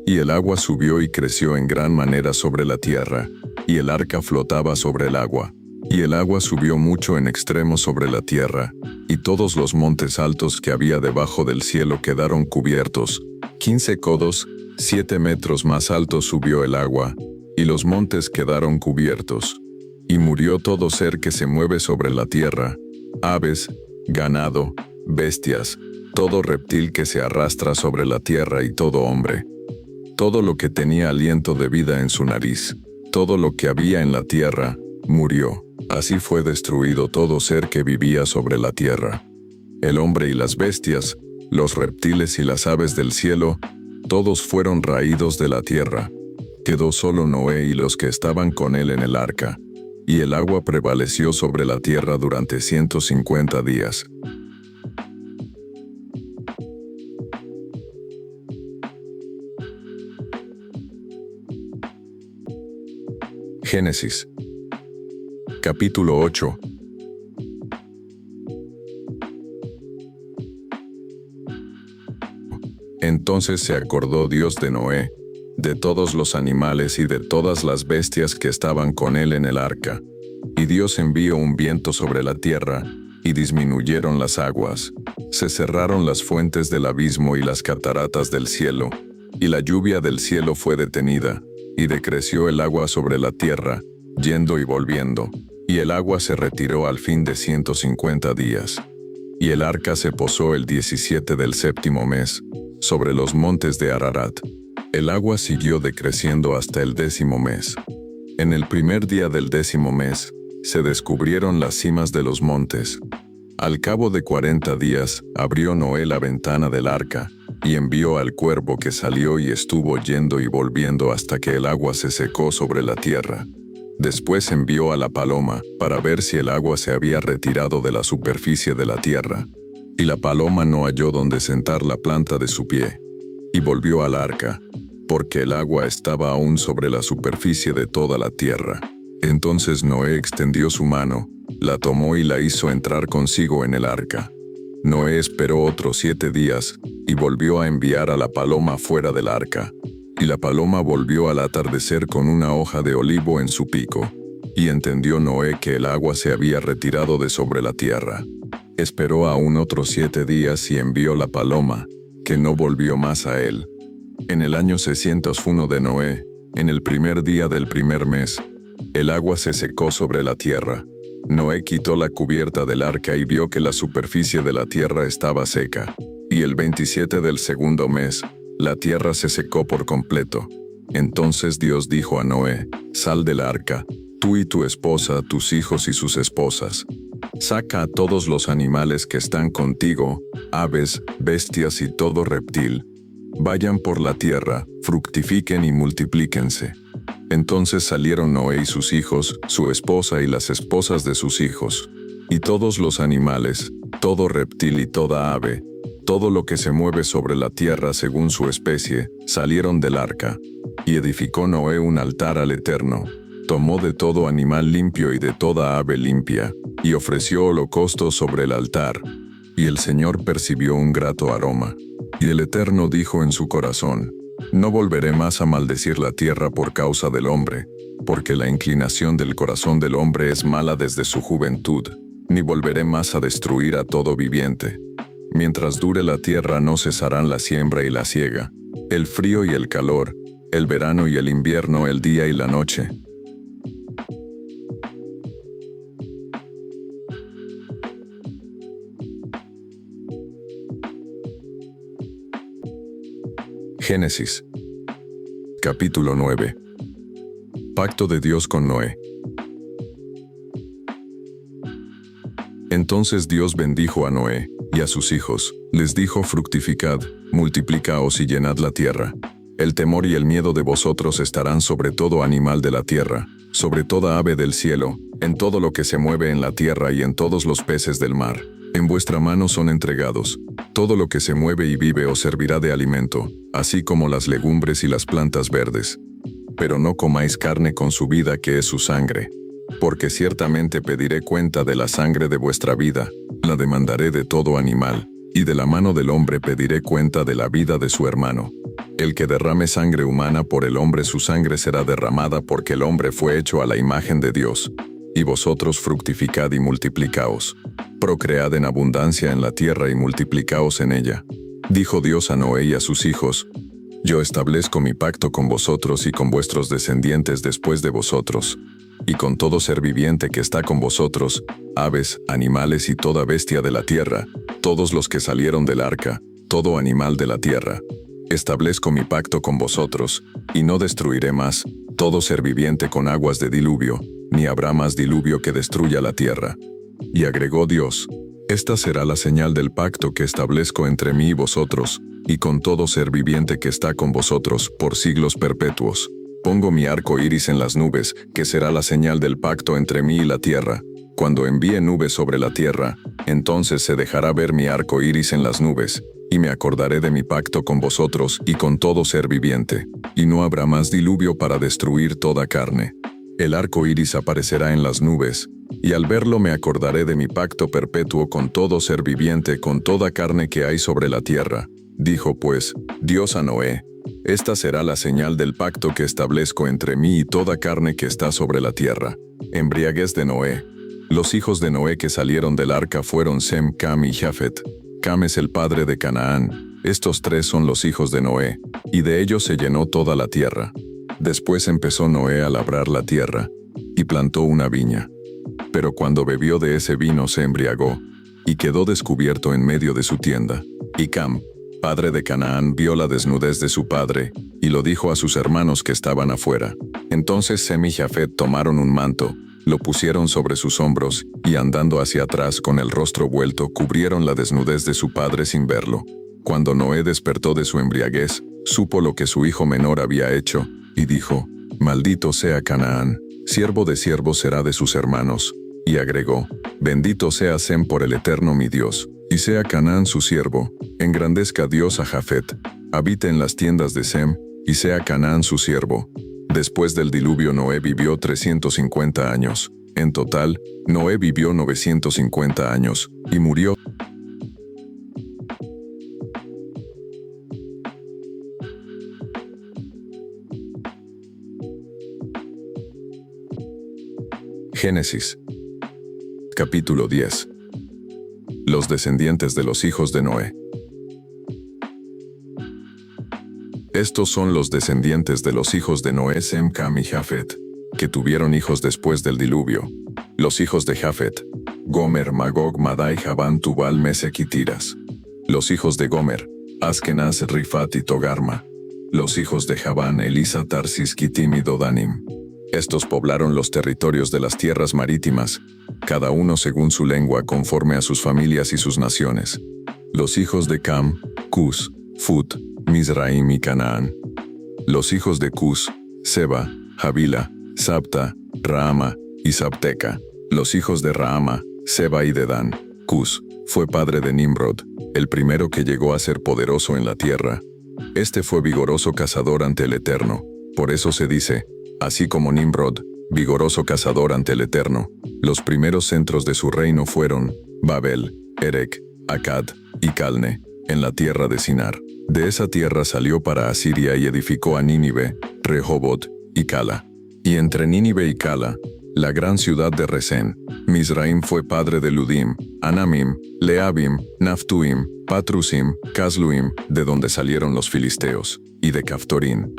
A: Y el agua subió y creció en gran manera sobre la tierra, y el arca flotaba sobre el agua. Y el agua subió mucho en extremo sobre la tierra, y todos los montes altos que había debajo del cielo quedaron cubiertos. 15 codos, 7 metros más alto subió el agua, y los montes quedaron cubiertos. Y murió todo ser que se mueve sobre la tierra, aves, ganado, bestias, todo reptil que se arrastra sobre la tierra y todo hombre. Todo lo que tenía aliento de vida en su nariz, todo lo que había en la tierra, murió. Así fue destruido todo ser que vivía sobre la tierra. El hombre y las bestias, los reptiles y las aves del cielo, todos fueron raídos de la tierra. Quedó solo Noé y los que estaban con él en el arca. Y el agua prevaleció sobre la tierra durante 150 días. Génesis. Capítulo 8. Entonces se acordó Dios de Noé, de todos los animales y de todas las bestias que estaban con él en el arca. Y Dios envió un viento sobre la tierra, y disminuyeron las aguas. Se cerraron las fuentes del abismo y las cataratas del cielo, y la lluvia del cielo fue detenida, y decreció el agua sobre la tierra, yendo y volviendo. Y el agua se retiró al fin de 150 días. Y el arca se posó el 17 del séptimo mes, sobre los montes de Ararat. El agua siguió decreciendo hasta el 10º mes. En el primer día del 10º mes, se descubrieron las cimas de los montes. Al cabo de 40 días, abrió Noé la ventana del arca, y envió al cuervo que salió y estuvo yendo y volviendo hasta que el agua se secó sobre la tierra. Después envió a la paloma, para ver si el agua se había retirado de la superficie de la tierra. Y la paloma no halló donde sentar la planta de su pie. Y volvió al arca, porque el agua estaba aún sobre la superficie de toda la tierra. Entonces Noé extendió su mano, la tomó y la hizo entrar consigo en el arca. Noé esperó otros 7 días, y volvió a enviar a la paloma fuera del arca. Y la paloma volvió al atardecer con una hoja de olivo en su pico. Y entendió Noé que el agua se había retirado de sobre la tierra. Esperó aún otros 7 días y envió la paloma, que no volvió más a él. En el año 601 de Noé, en el primer día del primer mes, el agua se secó sobre la tierra. Noé quitó la cubierta del arca y vio que la superficie de la tierra estaba seca. Y el 27 del segundo mes, la tierra se secó por completo. Entonces Dios dijo a Noé: «Sal del arca, tú y tu esposa, tus hijos y sus esposas. Saca a todos los animales que están contigo, aves, bestias y todo reptil. Vayan por la tierra, fructifiquen y multiplíquense». Entonces salieron Noé y sus hijos, su esposa y las esposas de sus hijos. Y todos los animales, todo reptil y toda ave, todo lo que se mueve sobre la tierra según su especie, salieron del arca. Y edificó Noé un altar al Eterno. Tomó de todo animal limpio y de toda ave limpia, y ofreció holocaustos sobre el altar. Y el Señor percibió un grato aroma. Y el Eterno dijo en su corazón: «No volveré más a maldecir la tierra por causa del hombre, porque la inclinación del corazón del hombre es mala desde su juventud, ni volveré más a destruir a todo viviente. Mientras dure la tierra no cesarán la siembra y la siega, el frío y el calor, el verano y el invierno, el día y la noche». Génesis. Capítulo 9. Pacto de Dios con Noé. Entonces Dios bendijo a Noé y a sus hijos. Les dijo: «Fructificad, multiplicaos y llenad la tierra. El temor y el miedo de vosotros estarán sobre todo animal de la tierra, sobre toda ave del cielo, en todo lo que se mueve en la tierra y en todos los peces del mar. En vuestra mano son entregados. Todo lo que se mueve y vive os servirá de alimento, así como las legumbres y las plantas verdes. Pero no comáis carne con su vida, que es su sangre. porque ciertamente pediré cuenta de la sangre de vuestra vida, la demandaré de todo animal, y de la mano del hombre pediré cuenta de la vida de su hermano. El que derrame sangre humana por el hombre, su sangre será derramada, porque el hombre fue hecho a la imagen de Dios. Y vosotros fructificad y multiplicaos. Procread en abundancia en la tierra y multiplicaos en ella. Dijo Dios a Noé y a sus hijos: Yo establezco mi pacto con vosotros y con vuestros descendientes después de vosotros, y con todo ser viviente que está con vosotros, aves, animales y toda bestia de la tierra, todos los que salieron del arca, todo animal de la tierra. Establezco mi pacto con vosotros, y no destruiré más todo ser viviente con aguas de diluvio, ni habrá más diluvio que destruya la tierra. Y agregó Dios: Esta será la señal del pacto que establezco entre mí y vosotros, y con todo ser viviente que está con vosotros, por siglos perpetuos. Pongo mi arco iris en las nubes, que será la señal del pacto entre mí y la tierra. Cuando envíe nubes sobre la tierra, entonces se dejará ver mi arco iris en las nubes, y me acordaré de mi pacto con vosotros y con todo ser viviente, y no habrá más diluvio para destruir toda carne. El arco iris aparecerá en las nubes, y al verlo me acordaré de mi pacto perpetuo con todo ser viviente, con toda carne que hay sobre la tierra. Dijo pues Dios a Noé: Esta será la señal del pacto que establezco entre mí y toda carne que está sobre la tierra. Embriaguez de Noé. Los hijos de Noé que salieron del arca fueron Sem, Cam y Jafet. Cam es el padre de Canaán. Estos tres son los hijos de Noé, y de ellos se llenó toda la tierra. Después empezó Noé a labrar la tierra, y plantó una viña. Pero cuando bebió de ese vino se embriagó, y quedó descubierto en medio de su tienda. Y Cam, padre de Canaán, vio la desnudez de su padre, y lo dijo a sus hermanos que estaban afuera. Entonces Sem y Jafet tomaron un manto, lo pusieron sobre sus hombros, y andando hacia atrás con el rostro vuelto, cubrieron la desnudez de su padre sin verlo. Cuando Noé despertó de su embriaguez, supo lo que su hijo menor había hecho, y dijo: Maldito sea Canaán, siervo de siervos será de sus hermanos. Y agregó: Bendito sea Sem por el Eterno mi Dios, y sea Canaán su siervo. Engrandezca Dios a Jafet, habite en las tiendas de Sem, y sea Canaán su siervo. Después del diluvio Noé vivió 350 años. En total, Noé vivió 950 años, y murió. Génesis. Capítulo 10. Los descendientes de los hijos de Noé. Estos son los descendientes de los hijos de Noé: Sem, Cam y Jafet, que tuvieron hijos después del diluvio. Los hijos de Jafet: Gomer, Magog, Madai, Javán, Tubal, Mesec y Tiras. Los hijos de Gomer: Askenaz, Rifat y Togarma. Los hijos de Javán: Elisa, Tarsis, Kitim y Dodanim. Estos poblaron los territorios de las tierras marítimas, cada uno según su lengua, conforme a sus familias y sus naciones. Los hijos de Cam: Cus, Fut, Mizraim y Canaán. Los hijos de Cus: Seba, Javila, Sabta, Raama y Sabteca. Los hijos de Raama: Seba y Dedán. Cus fue padre de Nimrod, el primero que llegó a ser poderoso en la tierra. Este fue vigoroso cazador ante el Eterno. Por eso se dice: Así como Nimrod, vigoroso cazador ante el Eterno. Los primeros centros de su reino fueron Babel, Erec, Akkad y Calne, en la tierra de Sinar. De esa tierra salió para Asiria y edificó a Nínive, Rehobot y Cala. Y entre Nínive y Cala, la gran ciudad de Resén, Mizraim fue padre de Ludim, Anamim, Leabim, Naftuim, Patrusim, Casluim, de donde salieron los filisteos, y de Caftorín.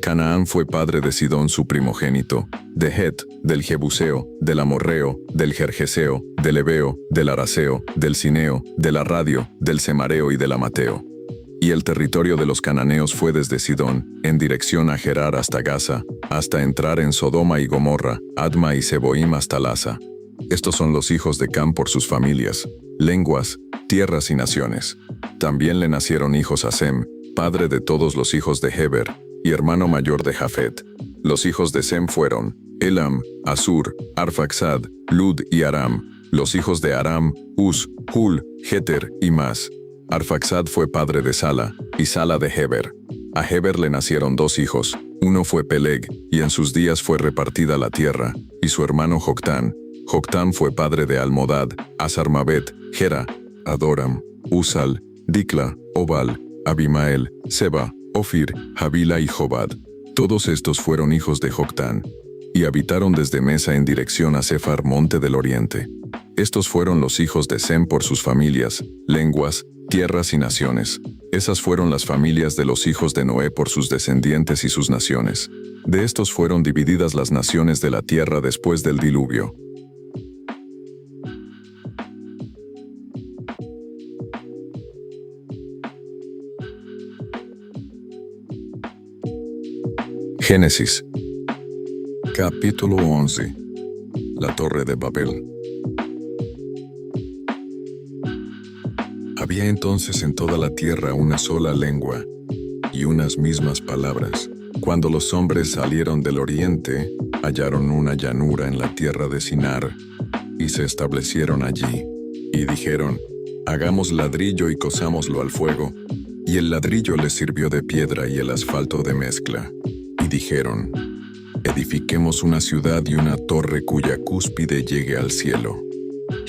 A: Canaán fue padre de Sidón su primogénito, de Het, del Jebuseo, del Amorreo, del Gergeseo, del Ebeo, del Araseo, del Cineo, del Arradio, del Semareo y del Amateo. Y el territorio de los cananeos fue desde Sidón, en dirección a Gerar hasta Gaza, hasta entrar en Sodoma y Gomorra, Adma y Seboim hasta Lasa. Estos son los hijos de Cam por sus familias, lenguas, tierras y naciones. También le nacieron hijos a Sem, padre de todos los hijos de Heber, y hermano mayor de Jafet. Los hijos de Sem fueron Elam, Asur, Arfaxad, Lud y Aram. Los hijos de Aram: Uz, Hul, Jeter y Mas. Arfaxad fue padre de Sala, y Sala de Heber. A Heber le nacieron dos hijos, Uno fue Peleg, y en sus días fue repartida la tierra, y su hermano Joctán. Joctán fue padre de Almodad, Azarmaveth, Gera, Adoram, Usal, Dicla, Obal, Abimael, Seba, Ofir, Havila y Jobad. Todos estos fueron hijos de Joctán, y habitaron desde Mesa en dirección a Sefar, monte del oriente. Estos fueron los hijos de Sem por sus familias, lenguas, tierras y naciones. Esas fueron las familias de los hijos de Noé por sus descendientes y sus naciones. De estos fueron divididas las naciones de la tierra después del diluvio. Génesis. Capítulo 11. La Torre de Babel. Había entonces en toda la tierra una sola lengua y unas mismas palabras. Cuando los hombres salieron del oriente, hallaron una llanura en la tierra de Sinar y se establecieron allí. Y dijeron: hagamos ladrillo y cosámoslo al fuego. Y el ladrillo les sirvió de piedra y el asfalto de mezcla. Y dijeron: edifiquemos una ciudad y una torre cuya cúspide llegue al cielo.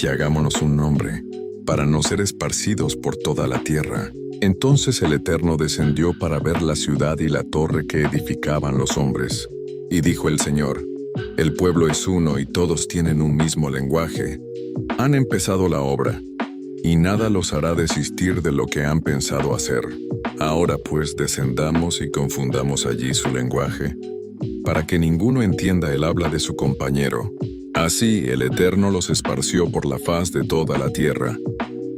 A: Y hagámonos un nombre, para no ser esparcidos por toda la tierra. Entonces el Eterno descendió para ver la ciudad y la torre que edificaban los hombres. Y dijo el Señor: el pueblo es uno y todos tienen un mismo lenguaje. Han empezado la obra, y nada los hará desistir de lo que han pensado hacer. Ahora pues descendamos y confundamos allí su lenguaje, para que ninguno entienda el habla de su compañero. Así el Eterno los esparció por la faz de toda la tierra,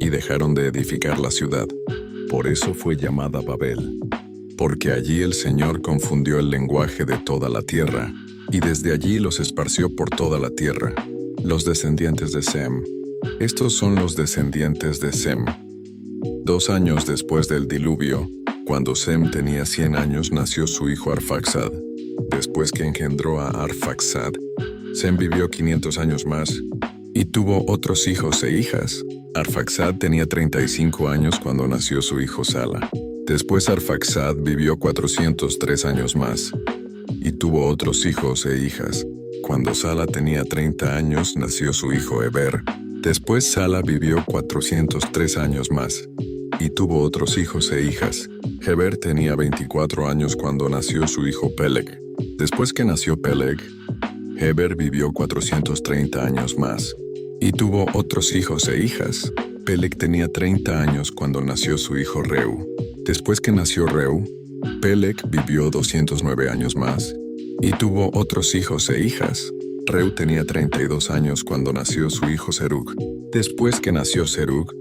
A: y dejaron de edificar la ciudad. Por eso fue llamada Babel, porque allí el Señor confundió el lenguaje de toda la tierra, y desde allí los esparció por toda la tierra. Los descendientes de Sem. Estos son los descendientes de Sem. 2 años después del diluvio, cuando Sem tenía 100 años, nació su hijo Arfaxad. Después que engendró a Arfaxad, Sem vivió 500 años más, y tuvo otros hijos e hijas. Arfaxad tenía 35 años cuando nació su hijo Sala. Después Arfaxad vivió 403 años más, y tuvo otros hijos e hijas. Cuando Sala tenía 30 años, nació su hijo Heber. Después Sala vivió 403 años más, y tuvo otros hijos e hijas. Heber tenía 24 años cuando nació su hijo Peleg. Después que nació Peleg, Heber vivió 430 años más, y tuvo otros hijos e hijas. Peleg tenía 30 años cuando nació su hijo Reu. Después que nació Reu, Peleg vivió 209 años más, y tuvo otros hijos e hijas. Reu tenía 32 años cuando nació su hijo Serug. Después que nació Serug,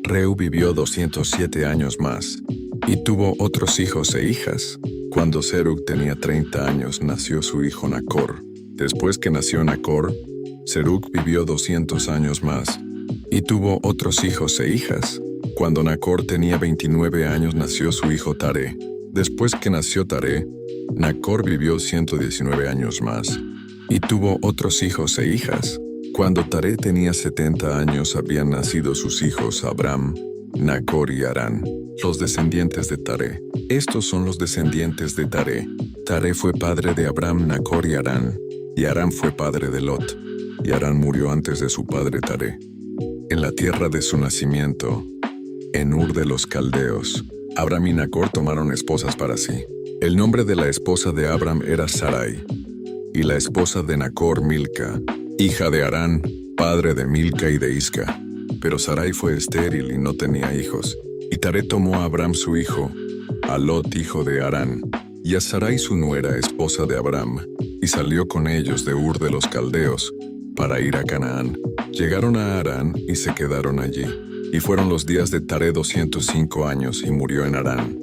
A: Reu vivió 207 años más, y tuvo otros hijos e hijas. Cuando Serug tenía 30 años, nació su hijo Nacor. Después que nació Nacor, Serug vivió 200 años más, y tuvo otros hijos e hijas. Cuando Nacor tenía 29 años, nació su hijo Taré. Después que nació Taré, Nacor vivió 119 años más, y tuvo otros hijos e hijas. Cuando Taré tenía 70 años, habían nacido sus hijos Abram, Nacor y Harán, los descendientes de Taré. Estos son los descendientes de Taré. Taré fue padre de Abram, Nacor y Harán fue padre de Lot, y Harán murió antes de su padre Taré. En la tierra de su nacimiento, en Ur de los Caldeos, Abram y Nacor tomaron esposas para sí. El nombre de la esposa de Abram era Sarai, y la esposa de Nacor Milca, hija de Harán, padre de Milca y de Isca. Pero Sarai fue estéril y no tenía hijos. Y Taré tomó a Abram su hijo, a Lot hijo de Harán, y a Sarai su nuera, esposa de Abram, y salió con ellos de Ur de los Caldeos, para ir a Canaán. Llegaron a Harán y se quedaron allí. Y fueron los días de Taré 205 años, y murió en Harán.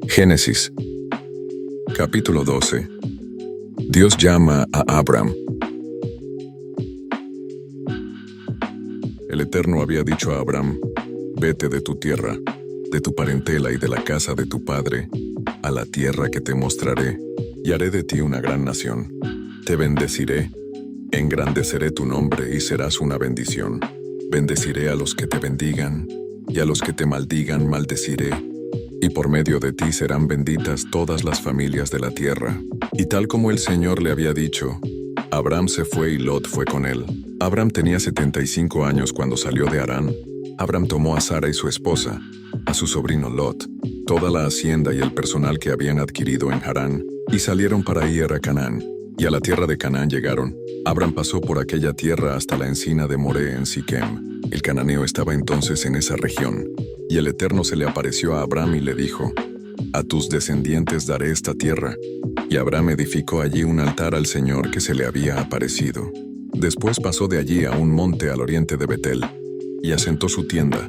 A: Génesis. Capítulo 12. Dios llama a Abram. El Eterno había dicho a Abram: vete de tu tierra, de tu parentela y de la casa de tu padre, a la tierra que te mostraré, y haré de ti una gran nación. Te bendeciré, e Engrandeceré tu nombre y serás una bendición. Bendeciré a los que te bendigan, y a los que te maldigan maldeciré. Y por medio de ti serán benditas todas las familias de la tierra. Y tal como el Señor le había dicho, Abram se fue y Lot fue con él. Abram tenía 75 años cuando salió de Harán. Abram tomó a Sara y su esposa, a su sobrino Lot, toda la hacienda y el personal que habían adquirido en Harán, y salieron para ir a Canaán. Y a la tierra de Canaán llegaron. Abram pasó por aquella tierra hasta la encina de Moré en Siquem. El cananeo estaba entonces en esa región. Y el Eterno se le apareció a Abram y le dijo, «A tus descendientes daré esta tierra». Y Abram edificó allí un altar al Señor que se le había aparecido. Después pasó de allí a un monte al oriente de Betel, y asentó su tienda,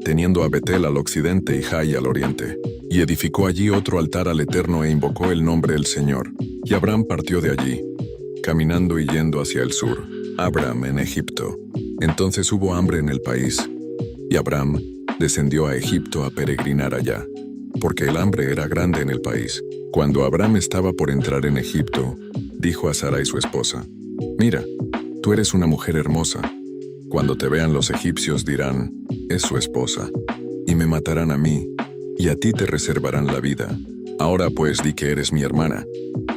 A: teniendo a Betel al occidente y Jai al oriente. Y edificó allí otro altar al Eterno e invocó el nombre del Señor. Y Abram partió de allí, caminando y yendo hacia el sur. Abram en Egipto. Entonces hubo hambre en el país, y Abram descendió a Egipto a peregrinar allá, porque el hambre era grande en el país. Cuando Abram estaba por entrar en Egipto, dijo a Sarai su esposa, «Mira, tú eres una mujer hermosa. Cuando te vean los egipcios dirán, es su esposa, y me matarán a mí, y a ti te reservarán la vida. Ahora pues di que eres mi hermana,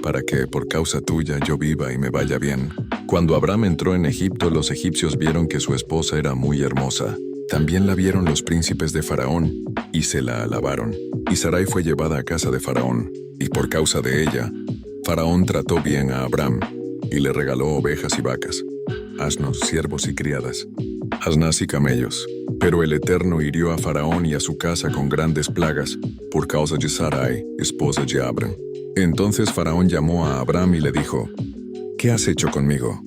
A: para que por causa tuya yo viva y me vaya bien». Cuando Abram entró en Egipto, los egipcios vieron que su esposa era muy hermosa. También la vieron los príncipes de Faraón, y se la alabaron. Y Sarai fue llevada a casa de Faraón, y por causa de ella, Faraón trató bien a Abram, y le regaló ovejas y vacas, asnos, siervos y criadas, asnas y camellos. Pero el Eterno hirió a Faraón y a su casa con grandes plagas, por causa de Sarai, esposa de Abram. Entonces Faraón llamó a Abram y le dijo, «¿Qué has hecho conmigo?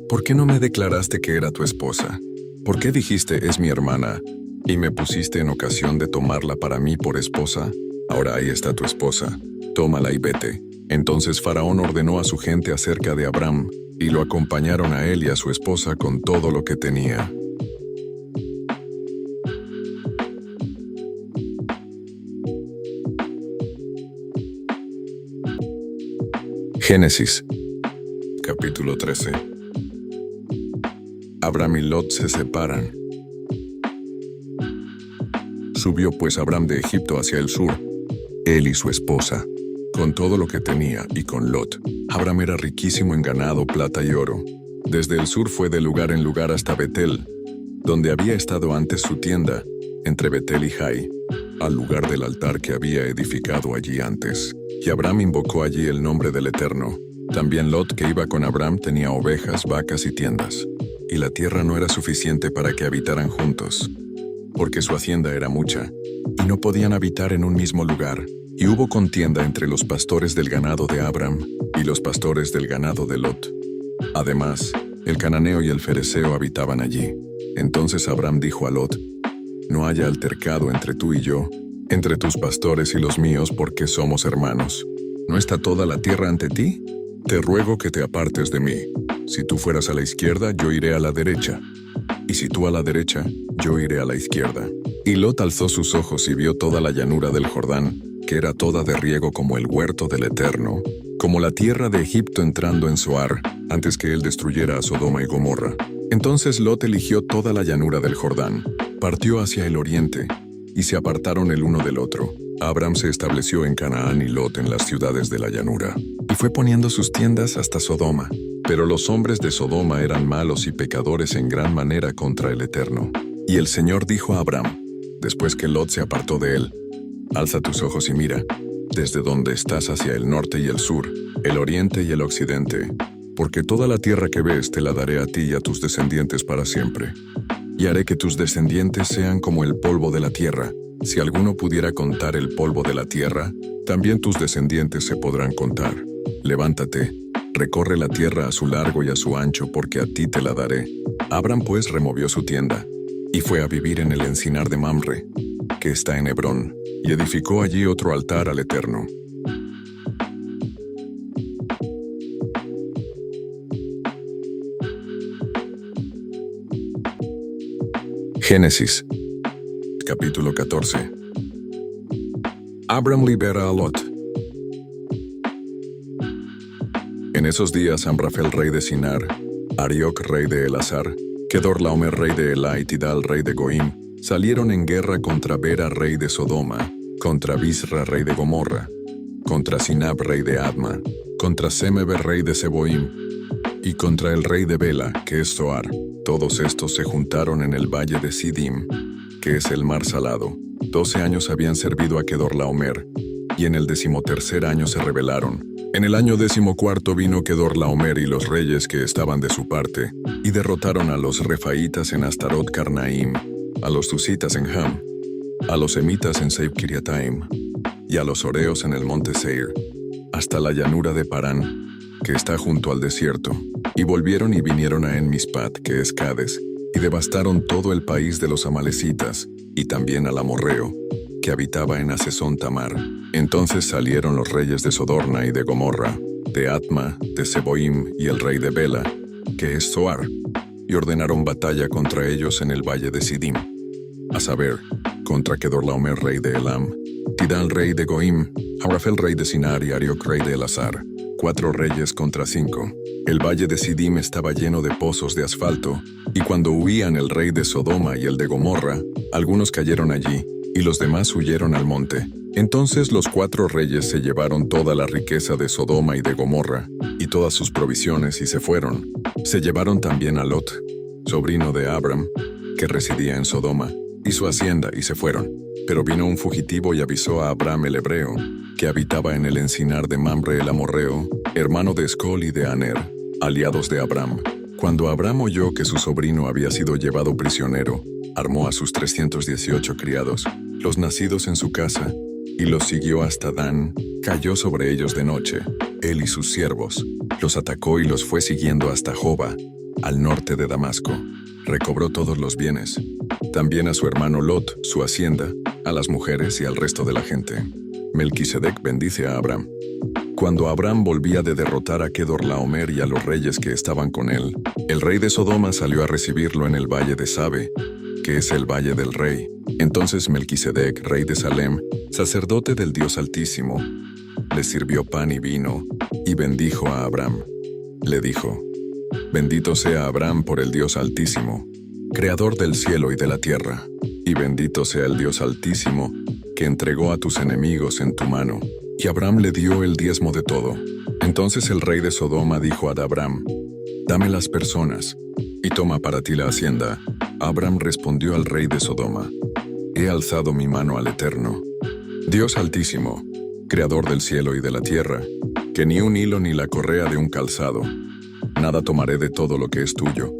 A: ¿Por qué no me declaraste que era tu esposa? ¿Por qué dijiste es mi hermana, y me pusiste en ocasión de tomarla para mí por esposa? Ahora ahí está tu esposa, tómala y vete». Entonces Faraón ordenó a su gente acerca de Abram, y lo acompañaron a él y a su esposa con todo lo que tenía. Génesis, capítulo 13. Abram y Lot se separan. Subió pues Abram de Egipto hacia el sur, él y su esposa, con todo lo que tenía, y con Lot. Abram era riquísimo en ganado, plata y oro. Desde el sur fue de lugar en lugar hasta Betel, donde había estado antes su tienda, entre Betel y Jai, al lugar del altar que había edificado allí antes. Y Abram invocó allí el nombre del Eterno. También Lot, que iba con Abram, tenía ovejas, vacas y tiendas. Y la tierra no era suficiente para que habitaran juntos, porque su hacienda era mucha, y no podían habitar en un mismo lugar. Y hubo contienda entre los pastores del ganado de Abram y los pastores del ganado de Lot. Además, el cananeo y el fereceo habitaban allí. Entonces Abram dijo a Lot, «No haya altercado entre tú y yo, entre tus pastores y los míos, porque somos hermanos. ¿No está toda la tierra ante ti? Te ruego que te apartes de mí. Si tú fueras a la izquierda, yo iré a la derecha. Y si tú a la derecha, yo iré a la izquierda». Y Lot alzó sus ojos y vio toda la llanura del Jordán, que era toda de riego como el huerto del Eterno, como la tierra de Egipto entrando en Zoar, antes que él destruyera a Sodoma y Gomorra. Entonces Lot eligió toda la llanura del Jordán, partió hacia el oriente, y se apartaron el uno del otro. Abram se estableció en Canaán y Lot en las ciudades de la llanura, y fue poniendo sus tiendas hasta Sodoma. Pero los hombres de Sodoma eran malos y pecadores en gran manera contra el Eterno. Y el Señor dijo a Abram, después que Lot se apartó de él, «Alza tus ojos y mira, desde donde estás hacia el norte y el sur, el oriente y el occidente, porque toda la tierra que ves te la daré a ti y a tus descendientes para siempre. Y haré que tus descendientes sean como el polvo de la tierra. Si alguno pudiera contar el polvo de la tierra, también tus descendientes se podrán contar. Levántate, recorre la tierra a su largo y a su ancho, porque a ti te la daré». Abram pues removió su tienda, y fue a vivir en el encinar de Mamre, que está en Hebrón, y edificó allí otro altar al Eterno. Génesis, capítulo 14. Abram libera a Lot. En esos días Amrafel, rey de Sinar, Arioc, rey de Elazar, Kedorlaomer, rey de Elá, y Tidal, rey de Goim, salieron en guerra contra Bera, rey de Sodoma, contra Bisra, rey de Gomorra, contra Sinab, rey de Adma, contra Semeber, rey de Seboim, y contra el rey de Bela, que es Zoar. Todos estos se juntaron en el valle de Sidim, que es el mar salado. 12 años habían servido a Kedorlaomer, y en el 13º año se rebelaron. En el año 14 vino Kedorlaomer y los reyes que estaban de su parte, y derrotaron a los refaitas en Astarot Carnaim, a los tusitas en Ham, a los emitas en Seib Kiriataim, y a los oreos en el monte Seir, hasta la llanura de Parán, que está junto al desierto. Y volvieron y vinieron a En-Mispat, que es Cades, y devastaron todo el país de los amalecitas, y también al amorreo, que habitaba en Hasezón Tamar. Entonces salieron los reyes de Sodorna y de Gomorra, de Atma, de Seboim y el rey de Bela, que es Zoar, y ordenaron batalla contra ellos en el valle de Sidim, a saber, contra Kedorlaomer, rey de Elam, Tidal, rey de Goim, Aurafel, rey de Sinar, y Arioc, rey de Elazar. 4 reyes contra 5. El valle de Sidim estaba lleno de pozos de asfalto, y cuando huían el rey de Sodoma y el de Gomorra, algunos cayeron allí, y los demás huyeron al monte. Entonces los 4 reyes se llevaron toda la riqueza de Sodoma y de Gomorra, y todas sus provisiones, y se fueron. Se llevaron también a Lot, sobrino de Abram, que residía en Sodoma, y su hacienda, y se fueron. Pero vino un fugitivo y avisó a Abram el hebreo, que habitaba en el encinar de Mamre el amorreo, hermano de Escol y de Aner, aliados de Abram. Cuando Abram oyó que su sobrino había sido llevado prisionero, armó a sus 318 criados, los nacidos en su casa, y los siguió hasta Dan. Cayó sobre ellos de noche, él y sus siervos, los atacó y los fue siguiendo hasta Joba, al norte de Damasco. Recobró todos los bienes, también a su hermano Lot, su hacienda, a las mujeres y al resto de la gente. Melquisedec bendice a Abram. Cuando Abram volvía de derrotar a Kedorlaomer y a los reyes que estaban con él, el rey de Sodoma salió a recibirlo en el valle de Sabe, que es el valle del rey. Entonces Melquisedec, rey de Salem, sacerdote del Dios Altísimo, le sirvió pan y vino, y bendijo a Abram. Le dijo: Bendito sea Abram por el Dios Altísimo, creador del cielo y de la tierra, y bendito sea el Dios Altísimo, que entregó a tus enemigos en tu mano. Y Abram le dio el diezmo de todo. Entonces el rey de Sodoma dijo a Abram: Dame las personas, y toma para ti la hacienda. Abram respondió al rey de Sodoma: He alzado mi mano al Eterno, Dios Altísimo, creador del cielo y de la tierra, que ni un hilo ni la correa de un calzado, nada tomaré de todo lo que es tuyo,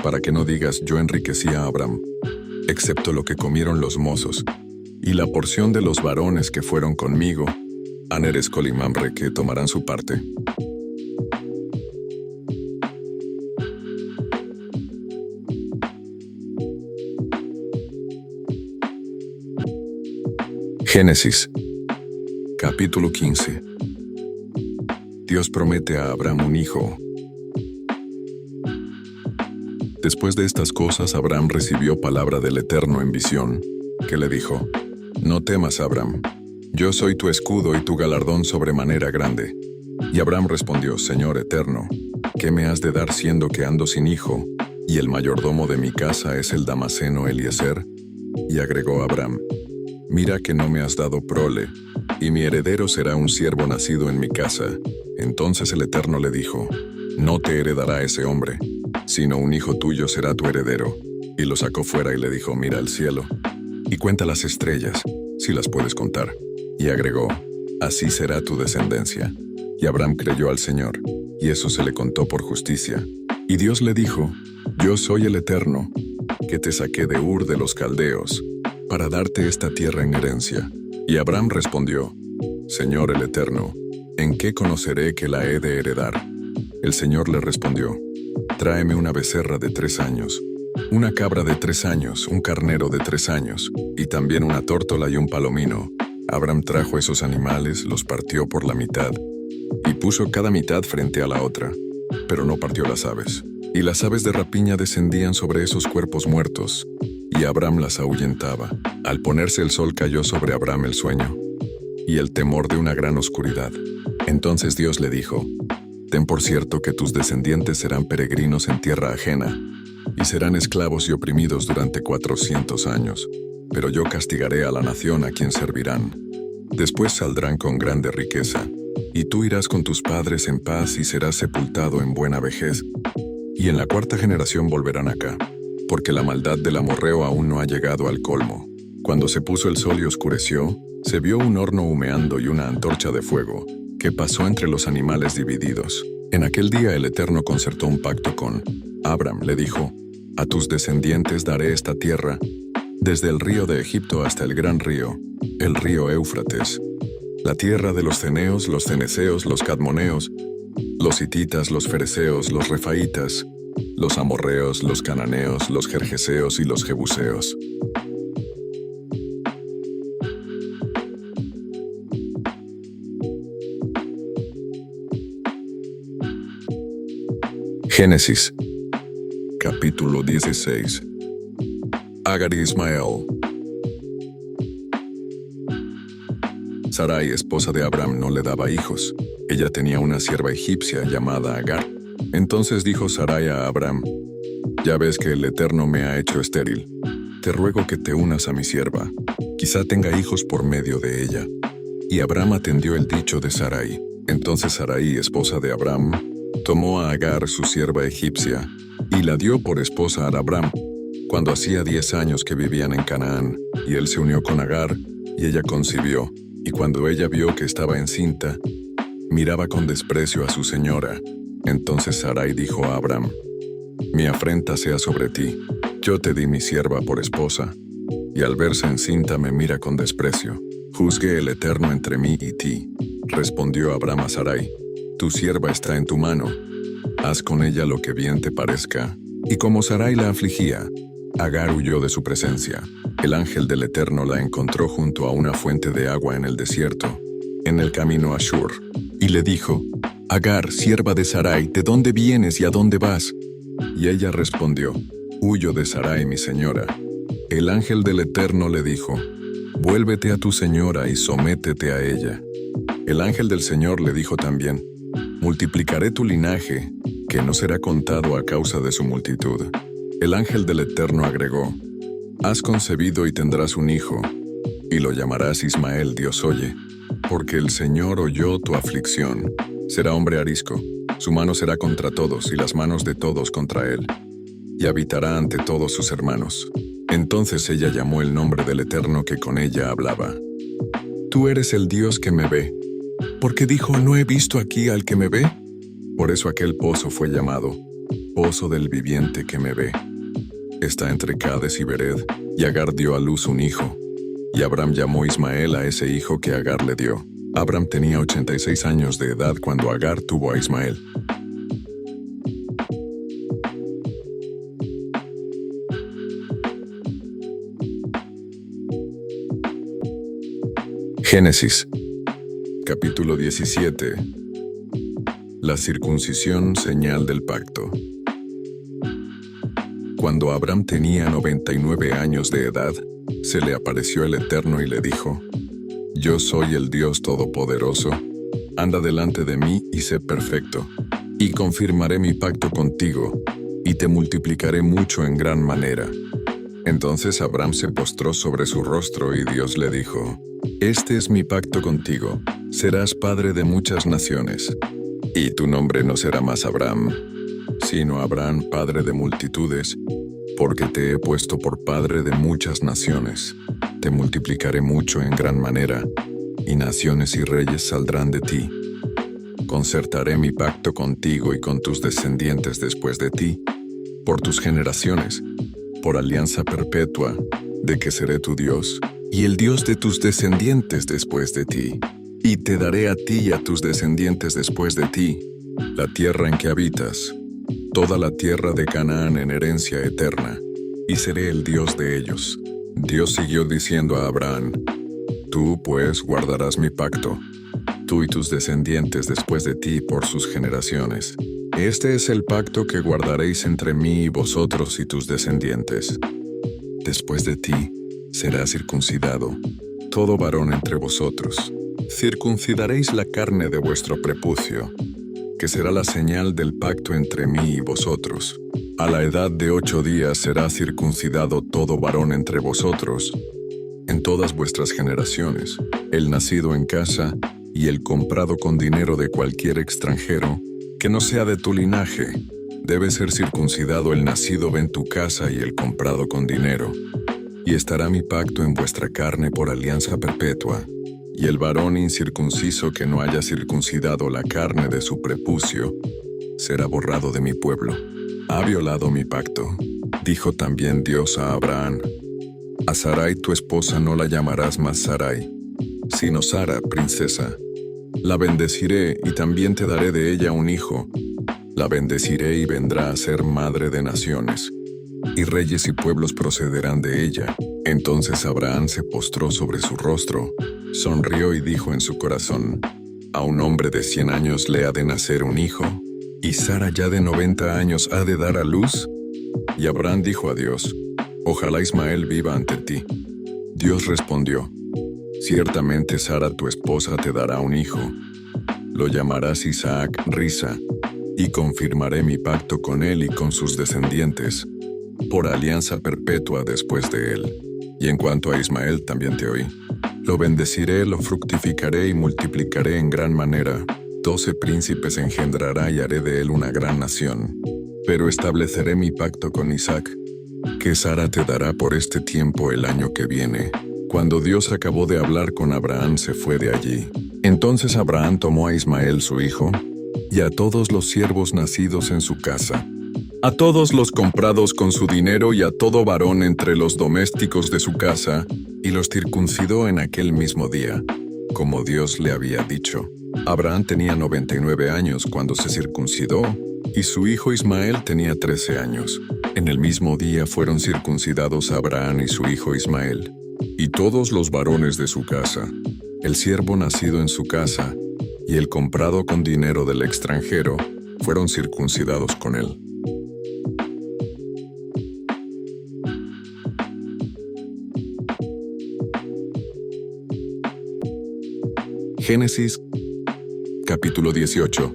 A: para que no digas yo enriquecí a Abram, excepto lo que comieron los mozos, y la porción de los varones que fueron conmigo, Aner, Escol y Mamre, que tomarán su parte. Génesis, capítulo 15. Dios promete a Abram un hijo. Después de estas cosas, Abram recibió palabra del Eterno en visión, que le dijo: No temas, Abram, yo soy tu escudo y tu galardón sobremanera grande. Y Abram respondió: Señor Eterno, ¿qué me has de dar siendo que ando sin hijo, y el mayordomo de mi casa es el Damaseno Eliezer? Y agregó Abram: Mira que no me has dado prole, y mi heredero será un siervo nacido en mi casa. Entonces el Eterno le dijo: No te heredará ese hombre, sino un hijo tuyo será tu heredero. Y lo sacó fuera y le dijo: Mira el cielo, y cuenta las estrellas, si las puedes contar. Y agregó: Así será tu descendencia. Y Abram creyó al Señor, y eso se le contó por justicia. Y Dios le dijo: Yo soy el Eterno, que te saqué de Ur de los Caldeos, para darte esta tierra en herencia. Y Abram respondió: Señor el Eterno, ¿en qué conoceré que la he de heredar? El Señor le respondió: Tráeme una becerra de 3 años, una cabra de 3 años, un carnero de 3 años, y también una tórtola y un palomino. Abram trajo esos animales, los partió por la mitad, y puso cada mitad frente a la otra, pero no partió las aves. Y las aves de rapiña descendían sobre esos cuerpos muertos, y Abram las ahuyentaba. Al ponerse el sol cayó sobre Abram el sueño, y el temor de una gran oscuridad. Entonces Dios le dijo: Ten por cierto que tus descendientes serán peregrinos en tierra ajena, y serán esclavos y oprimidos durante 400 años. Pero yo castigaré a la nación a quien servirán. Después saldrán con grande riqueza, y tú irás con tus padres en paz y serás sepultado en buena vejez. Y en la 4ª generación volverán acá, porque la maldad del amorreo aún no ha llegado al colmo. Cuando se puso el sol y oscureció, se vio un horno humeando y una antorcha de fuego, que pasó entre los animales divididos. En aquel día el Eterno concertó un pacto con Abram. Le dijo: a tus descendientes daré esta tierra, desde el río de Egipto hasta el gran río, el río Éufrates, la tierra de los ceneos, los ceneseos, los cadmoneos, los hititas, los fereceos, los refaitas, los amorreos, los cananeos, los gergeseos y los jebuseos. Génesis, capítulo 16. Agar y Ismael. Sarai, esposa de Abram, no le daba hijos. Ella tenía una sierva egipcia llamada Agar. Entonces dijo Sarai a Abram: ya ves que el Eterno me ha hecho estéril. Te ruego que te unas a mi sierva. Quizá tenga hijos por medio de ella. Y Abram atendió el dicho de Sarai. Entonces Sarai, esposa de Abram, tomó a Agar, su sierva egipcia, y la dio por esposa a Abram, cuando hacía 10 años que vivían en Canaán, y él se unió con Agar, y ella concibió, y cuando ella vio que estaba encinta, miraba con desprecio a su señora. Entonces Sarai dijo a Abram: mi afrenta sea sobre ti, yo te di mi sierva por esposa, y al verse encinta me mira con desprecio. Juzgue el Eterno entre mí y ti. Respondió Abram a Sarai: tu sierva está en tu mano, haz con ella lo que bien te parezca. Y como Sarai la afligía, Agar huyó de su presencia. El ángel del Eterno la encontró junto a una fuente de agua en el desierto, en el camino a Shur, y le dijo: Agar, sierva de Sarai, ¿de dónde vienes y a dónde vas? Y ella respondió: huyo de Sarai, mi señora. El ángel del Eterno le dijo: vuélvete a tu señora y sométete a ella. El ángel del Señor le dijo también: multiplicaré tu linaje, que no será contado a causa de su multitud. El ángel del Eterno agregó: has concebido y tendrás un hijo, y lo llamarás Ismael, Dios oye, porque el Señor oyó tu aflicción. Será hombre arisco, su mano será contra todos y las manos de todos contra él, y habitará ante todos sus hermanos. Entonces ella llamó el nombre del Eterno que con ella hablaba: tú eres el Dios que me ve. Porque dijo: no he visto aquí al que me ve. Por eso aquel pozo fue llamado Pozo del Viviente que me ve. Está entre Cades y Bered, y Agar dio a luz un hijo. Y Abram llamó Ismael a ese hijo que Agar le dio. Abram tenía 86 años de edad cuando Agar tuvo a Ismael. Génesis, capítulo 17. La circuncisión, señal del pacto. Cuando Abram tenía 99 años de edad, se le apareció el Eterno y le dijo: yo soy el Dios Todopoderoso, anda delante de mí y sé perfecto, y confirmaré mi pacto contigo, y te multiplicaré mucho en gran manera. Entonces Abram se postró sobre su rostro y Dios le dijo: este es mi pacto contigo, serás padre de muchas naciones. Y tu nombre no será más Abram, sino Abraham, padre de multitudes, porque te he puesto por padre de muchas naciones. Te multiplicaré mucho en gran manera, y naciones y reyes saldrán de ti. Concertaré mi pacto contigo y con tus descendientes después de ti, por tus generaciones, por alianza perpetua, de que seré tu Dios, y el Dios de tus descendientes después de ti. Y te daré a ti y a tus descendientes después de ti la tierra en que habitas, toda la tierra de Canaán en herencia eterna, y seré el Dios de ellos. Dios siguió diciendo a Abraham: tú, pues, guardarás mi pacto, tú y tus descendientes después de ti por sus generaciones. Este es el pacto que guardaréis entre mí y vosotros y tus descendientes. Después de ti será circuncidado todo varón entre vosotros. Circuncidaréis la carne de vuestro prepucio. que será la señal del pacto entre mí y vosotros. A la edad de 8 días será circuncidado todo varón entre vosotros, en todas vuestras generaciones, el nacido en casa y el comprado con dinero de cualquier extranjero, que no sea de tu linaje. Debe ser circuncidado el nacido en tu casa y el comprado con dinero. Y estará mi pacto en vuestra carne por alianza perpetua. Y el varón incircunciso que no haya circuncidado la carne de su prepucio, será borrado de mi pueblo. Ha violado mi pacto. Dijo también Dios a Abraham: a Sarai tu esposa no la llamarás más Sarai, sino Sara, princesa. La bendeciré y también te daré de ella un hijo. La bendeciré y vendrá a ser madre de naciones, y reyes y pueblos procederán de ella. Entonces Abraham se postró sobre su rostro, sonrió y dijo en su corazón: a un hombre de 100 años le ha de nacer un hijo, y Sara ya de 90 años ha de dar a luz. Y Abraham dijo a Dios: ojalá Ismael viva ante ti. Dios respondió: ciertamente Sara tu esposa te dará un hijo. Lo llamarás Isaac Risa, y confirmaré mi pacto con él y con sus descendientes, por alianza perpetua después de él. Y en cuanto a Ismael también te oí. Lo bendeciré, lo fructificaré y multiplicaré en gran manera. 12 príncipes engendrará y haré de él una gran nación. Pero estableceré mi pacto con Isaac, que Sara te dará por este tiempo el año que viene. Cuando Dios acabó de hablar con Abraham, se fue de allí. Entonces Abraham tomó a Ismael su hijo, y a todos los siervos nacidos en su casa, a todos los comprados con su dinero y a todo varón entre los domésticos de su casa, y los circuncidó en aquel mismo día, como Dios le había dicho. Abraham tenía 99 años cuando se circuncidó, y su hijo Ismael tenía 13 años. En el mismo día fueron circuncidados Abraham y su hijo Ismael, y todos los varones de su casa, el siervo nacido en su casa, y el comprado con dinero del extranjero, fueron circuncidados con él. Génesis, capítulo 18.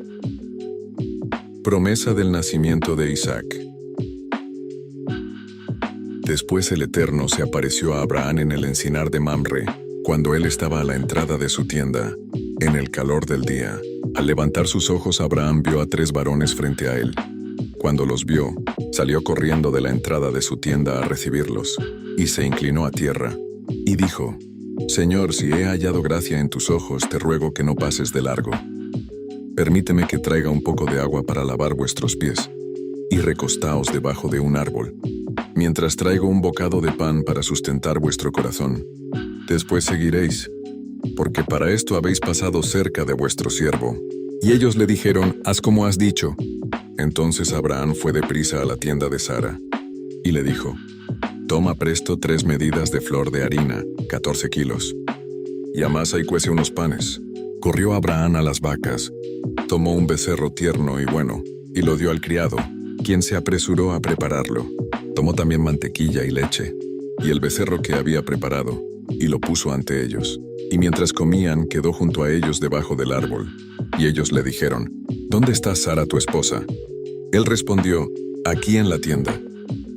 A: Promesa del nacimiento de Isaac. Después el Eterno se apareció a Abraham en el encinar de Mamre, cuando él estaba a la entrada de su tienda, en el calor del día. Al levantar sus ojos, Abraham vio a 3 varones frente a él. Cuando los vio, salió corriendo de la entrada de su tienda a recibirlos, y se inclinó a tierra, y dijo: Señor, si he hallado gracia en tus ojos, te ruego que no pases de largo. Permíteme que traiga un poco de agua para lavar vuestros pies, y recostaos debajo de un árbol, mientras traigo un bocado de pan para sustentar vuestro corazón. Después seguiréis, porque para esto habéis pasado cerca de vuestro siervo. Y ellos le dijeron: haz como has dicho. Entonces Abraham fue deprisa a la tienda de Sara, y le dijo: toma presto 3 medidas de flor de harina, 14 kilos, y amasa y cuece unos panes. Corrió Abraham a las vacas, tomó un becerro tierno y bueno, y lo dio al criado, quien se apresuró a prepararlo. Tomó también mantequilla y leche, y el becerro que había preparado, y lo puso ante ellos. Y mientras comían, quedó junto a ellos debajo del árbol. Y ellos le dijeron: ¿Dónde está Sara tu esposa? Él respondió: aquí en la tienda.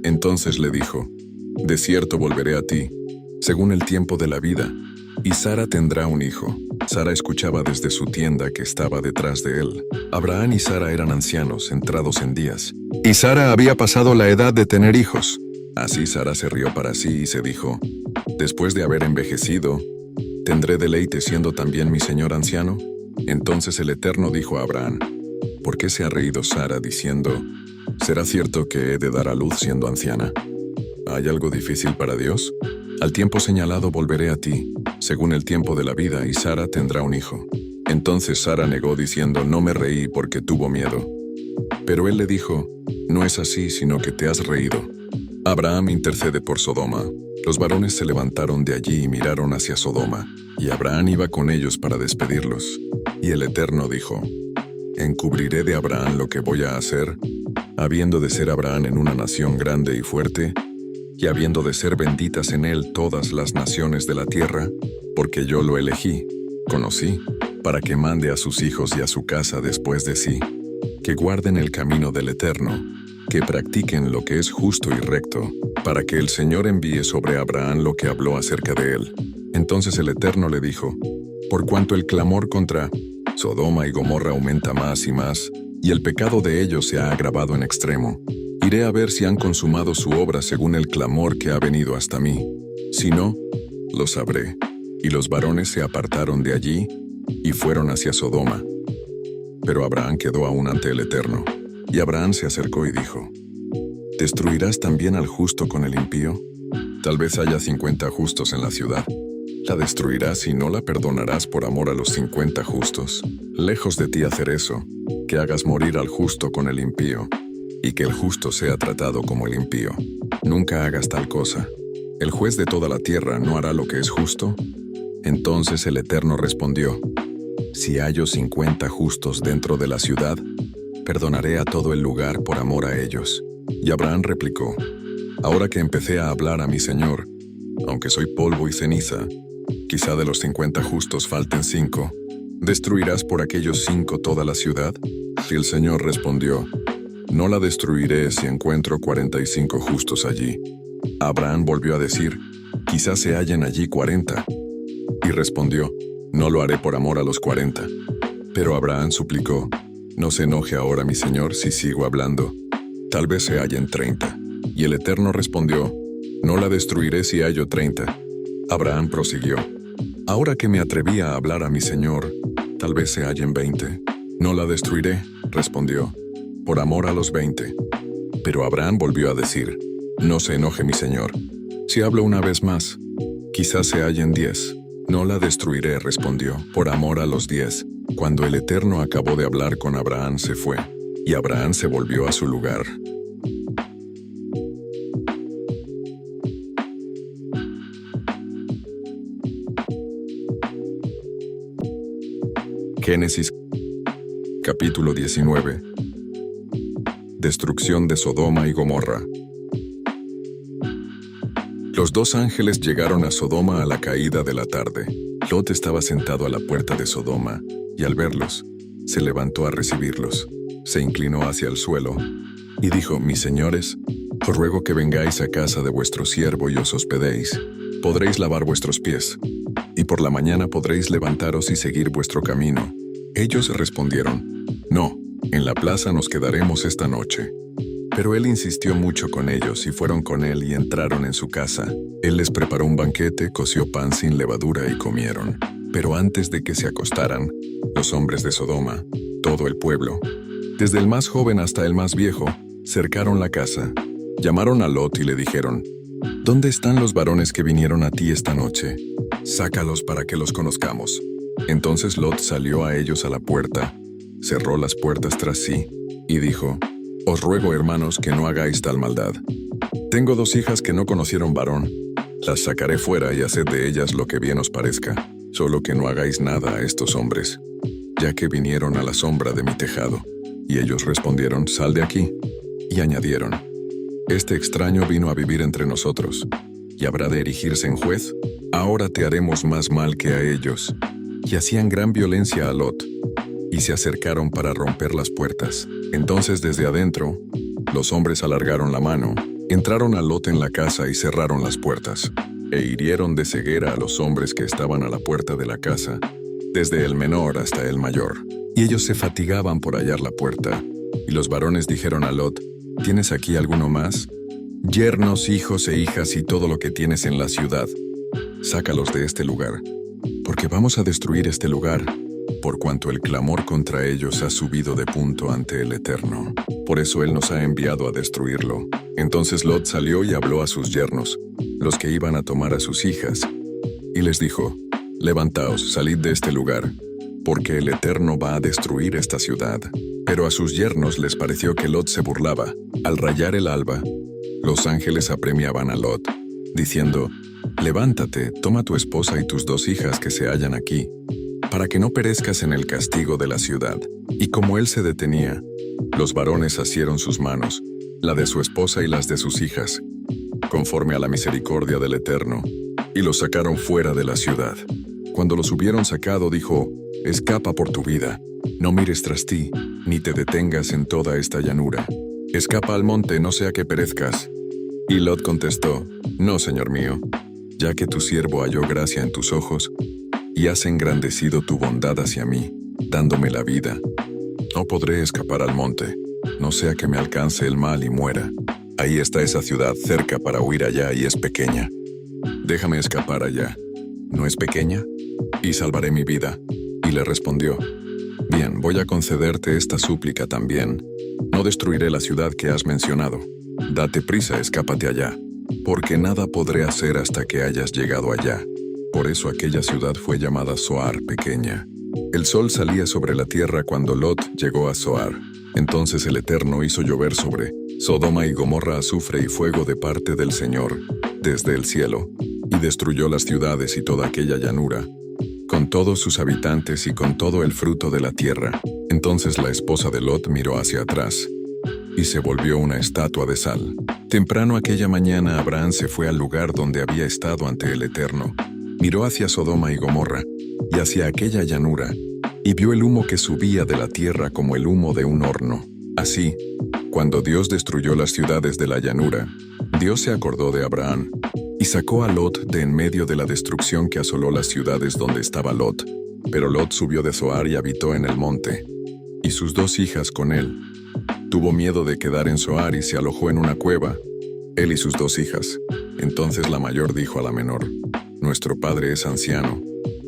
A: Entonces le dijo: de cierto volveré a ti, según el tiempo de la vida, y Sara tendrá un hijo. Sara escuchaba desde su tienda que estaba detrás de él. Abraham y Sara eran ancianos, entrados en días, y Sara había pasado la edad de tener hijos. Así Sara se rió para sí y se dijo: después de haber envejecido, ¿tendré deleite siendo también mi señor anciano? Entonces el Eterno dijo a Abraham: ¿por qué se ha reído Sara diciendo: ¿será cierto que he de dar a luz siendo anciana? ¿Hay algo difícil para Dios? Al tiempo señalado volveré a ti, según el tiempo de la vida, y Sara tendrá un hijo. Entonces Sara negó diciendo: no me reí porque tuvo miedo. Pero él le dijo: no es así, sino que te has reído. Abraham intercede por Sodoma. Los varones se levantaron de allí y miraron hacia Sodoma, y Abraham iba con ellos para despedirlos. Y el Eterno dijo: encubriré de Abraham lo que voy a hacer, habiendo de ser Abraham en una nación grande y fuerte, y habiendo de ser benditas en él todas las naciones de la tierra, porque yo lo elegí, conocí, para que mande a sus hijos y a su casa después de sí. que guarden el camino del Eterno, que practiquen lo que es justo y recto, para que el Señor envíe sobre Abraham lo que habló acerca de él. Entonces el Eterno le dijo: por cuanto el clamor contra Sodoma y Gomorra aumenta más y más, y el pecado de ellos se ha agravado en extremo, iré a ver si han consumado su obra según el clamor que ha venido hasta mí. Si no, lo sabré. Y los varones se apartaron de allí y fueron hacia Sodoma. Pero Abraham quedó aún ante el Eterno. Y Abraham se acercó y dijo: ¿destruirás también al justo con el impío? Tal vez haya 50 justos en la ciudad. ¿La destruirás y no la perdonarás por amor a los 50 justos? Lejos de ti hacer eso, que hagas morir al justo con el impío, y que el justo sea tratado como el impío. Nunca hagas tal cosa. ¿El juez de toda la tierra no hará lo que es justo? Entonces el Eterno respondió: si hallo 50 justos dentro de la ciudad, perdonaré a todo el lugar por amor a ellos. Y Abraham replicó: ahora que empecé a hablar a mi Señor, aunque soy polvo y ceniza, quizá de los 50 justos falten 5. ¿Destruirás por aquellos 5 toda la ciudad? Y el Señor respondió: no la destruiré si encuentro 45 justos allí. Abraham volvió a decir: quizás se hallen allí 40. Y respondió: no lo haré por amor a los 40. Pero Abraham suplicó: no se enoje ahora mi Señor si sigo hablando. Tal vez se hallen 30. Y el Eterno respondió: no la destruiré si hallo 30. Abraham prosiguió: ahora que me atreví a hablar a mi Señor, tal vez se hallen 20. No la destruiré, respondió, por amor a los 20. Pero Abraham volvió a decir: no se enoje mi Señor. Si hablo una vez más, quizás se hallen 10. No la destruiré, respondió, por amor a los 10. Cuando el Eterno acabó de hablar con Abraham, se fue, y Abraham se volvió a su lugar. Génesis capítulo 19. Destrucción de Sodoma y Gomorra. Los 2 ángeles llegaron a Sodoma a la caída de la tarde. Lot estaba sentado a la puerta de Sodoma, y al verlos, se levantó a recibirlos. Se inclinó hacia el suelo, y dijo: mis señores, os ruego que vengáis a casa de vuestro siervo y os hospedéis. Podréis lavar vuestros pies, y por la mañana podréis levantaros y seguir vuestro camino. Ellos respondieron: no, en la plaza nos quedaremos esta noche. Pero él insistió mucho con ellos y fueron con él y entraron en su casa. Él les preparó un banquete, coció pan sin levadura y comieron. Pero antes de que se acostaran, los hombres de Sodoma, todo el pueblo, desde el más joven hasta el más viejo, cercaron la casa. Llamaron a Lot y le dijeron: ¿dónde están los varones que vinieron a ti esta noche? Sácalos para que los conozcamos. Entonces Lot salió a ellos a la puerta, cerró las puertas tras sí, y dijo: os ruego, hermanos, que no hagáis tal maldad. Tengo 2 hijas que no conocieron varón. Las sacaré fuera y haced de ellas lo que bien os parezca. Solo que no hagáis nada a estos hombres, ya que vinieron a la sombra de mi tejado. Y ellos respondieron: sal de aquí. Y añadieron: este extraño vino a vivir entre nosotros, y habrá de erigirse en juez. Ahora te haremos más mal que a ellos. Y hacían gran violencia a Lot, y se acercaron para romper las puertas. Entonces desde adentro, los hombres alargaron la mano, entraron a Lot en la casa y cerraron las puertas, e hirieron de ceguera a los hombres que estaban a la puerta de la casa, desde el menor hasta el mayor. Y ellos se fatigaban por hallar la puerta. Y los varones dijeron a Lot: ¿tienes aquí alguno más? Yernos, hijos e hijas y todo lo que tienes en la ciudad. Sácalos de este lugar, porque vamos a destruir este lugar, por cuanto el clamor contra ellos ha subido de punto ante el Eterno. Por eso Él nos ha enviado a destruirlo. Entonces Lot salió y habló a sus yernos, los que iban a tomar a sus hijas, y les dijo: levantaos, salid de este lugar, porque el Eterno va a destruir esta ciudad. Pero a sus yernos les pareció que Lot se burlaba. Al rayar el alba, los ángeles apremiaban a Lot, diciendo: levántate, toma tu esposa y tus 2 hijas que se hallan aquí, para que no perezcas en el castigo de la ciudad. Y como él se detenía, los varones asieron sus manos, la de su esposa y las de sus hijas, conforme a la misericordia del Eterno, y los sacaron fuera de la ciudad. Cuando los hubieron sacado, dijo: escapa por tu vida. No mires tras ti, ni te detengas en toda esta llanura. Escapa al monte, no sea que perezcas. Y Lot contestó, no, señor mío, ya que tu siervo halló gracia en tus ojos, y has engrandecido tu bondad hacia mí, dándome la vida. No podré escapar al monte, no sea que me alcance el mal y muera. Ahí está esa ciudad cerca para huir allá y es pequeña. Déjame escapar allá. ¿No es pequeña? Y salvaré mi vida. Y le respondió, bien, voy a concederte esta súplica también. No destruiré la ciudad que has mencionado. Date prisa, escápate allá, porque nada podré hacer hasta que hayas llegado allá. Por eso aquella ciudad fue llamada Zoar, pequeña. El sol salía sobre la tierra cuando Lot llegó a Zoar. Entonces el Eterno hizo llover sobre Sodoma y Gomorra azufre y fuego de parte del Señor, desde el cielo, y destruyó las ciudades y toda aquella llanura, con todos sus habitantes y con todo el fruto de la tierra. Entonces la esposa de Lot miró hacia atrás, y se volvió una estatua de sal. Temprano aquella mañana Abraham se fue al lugar donde había estado ante el Eterno, miró hacia Sodoma y Gomorra, y hacia aquella llanura, y vio el humo que subía de la tierra como el humo de un horno. Así, cuando Dios destruyó las ciudades de la llanura, Dios se acordó de Abraham, y sacó a Lot de en medio de la destrucción que asoló las ciudades donde estaba Lot. Pero Lot subió de Zoar y habitó en el monte, y sus 2 hijas con él. Tuvo miedo de quedar en Zoar y se alojó en una cueva, él y sus 2 hijas. Entonces la mayor dijo a la menor, nuestro padre es anciano,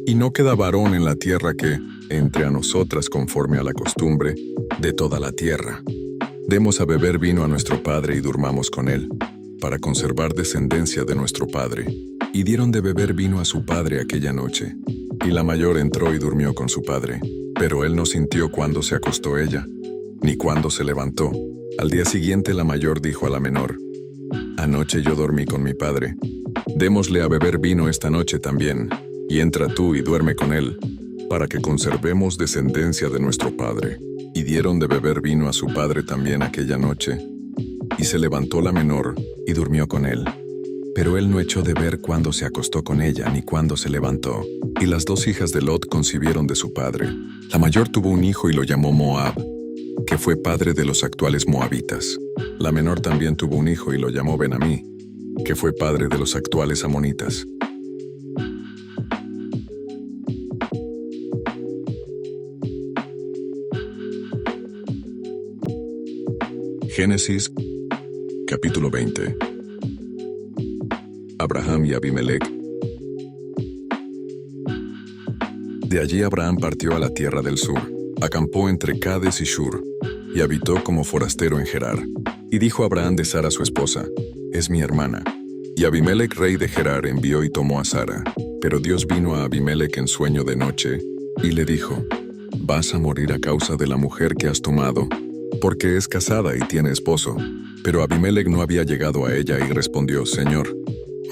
A: y no queda varón en la tierra que entre a nosotras conforme a la costumbre de toda la tierra. Demos a beber vino a nuestro padre y durmamos con él, para conservar descendencia de nuestro padre. Y dieron de beber vino a su padre aquella noche. Y la mayor entró y durmió con su padre, pero él no sintió cuando se acostó ella, ni cuando se levantó. Al día siguiente la mayor dijo a la menor, anoche yo dormí con mi padre, démosle a beber vino esta noche también, y entra tú y duerme con él, para que conservemos descendencia de nuestro padre. Y dieron de beber vino a su padre también aquella noche, y se levantó la menor y durmió con él. Pero él no echó de ver cuándo se acostó con ella ni cuándo se levantó. Y las 2 hijas de Lot concibieron de su padre. La mayor tuvo un hijo y lo llamó Moab, que fue padre de los actuales moabitas. La menor también tuvo un hijo y lo llamó Ben-Amí, que fue padre de los actuales amonitas. Génesis, capítulo 20. Abraham y Abimelech. De allí Abraham partió a la tierra del sur, acampó entre Cades y Shur, y habitó como forastero en Gerar. Y dijo Abraham de Sara su esposa, es mi hermana. Y Abimelech rey de Gerar envió y tomó a Sara. Pero Dios vino a Abimelech en sueño de noche, y le dijo, vas a morir a causa de la mujer que has tomado, porque es casada y tiene esposo. Pero Abimelech no había llegado a ella y respondió, Señor,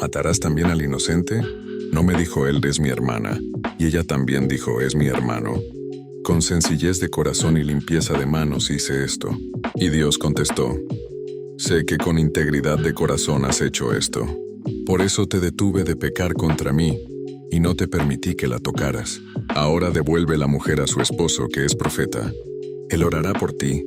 A: ¿matarás también al inocente? No me dijo él, es mi hermana, y ella también dijo, es mi hermano. Con sencillez de corazón y limpieza de manos hice esto. Y Dios contestó, sé que con integridad de corazón has hecho esto. Por eso te detuve de pecar contra mí, y no te permití que la tocaras. Ahora devuelve la mujer a su esposo, que es profeta. Él orará por ti,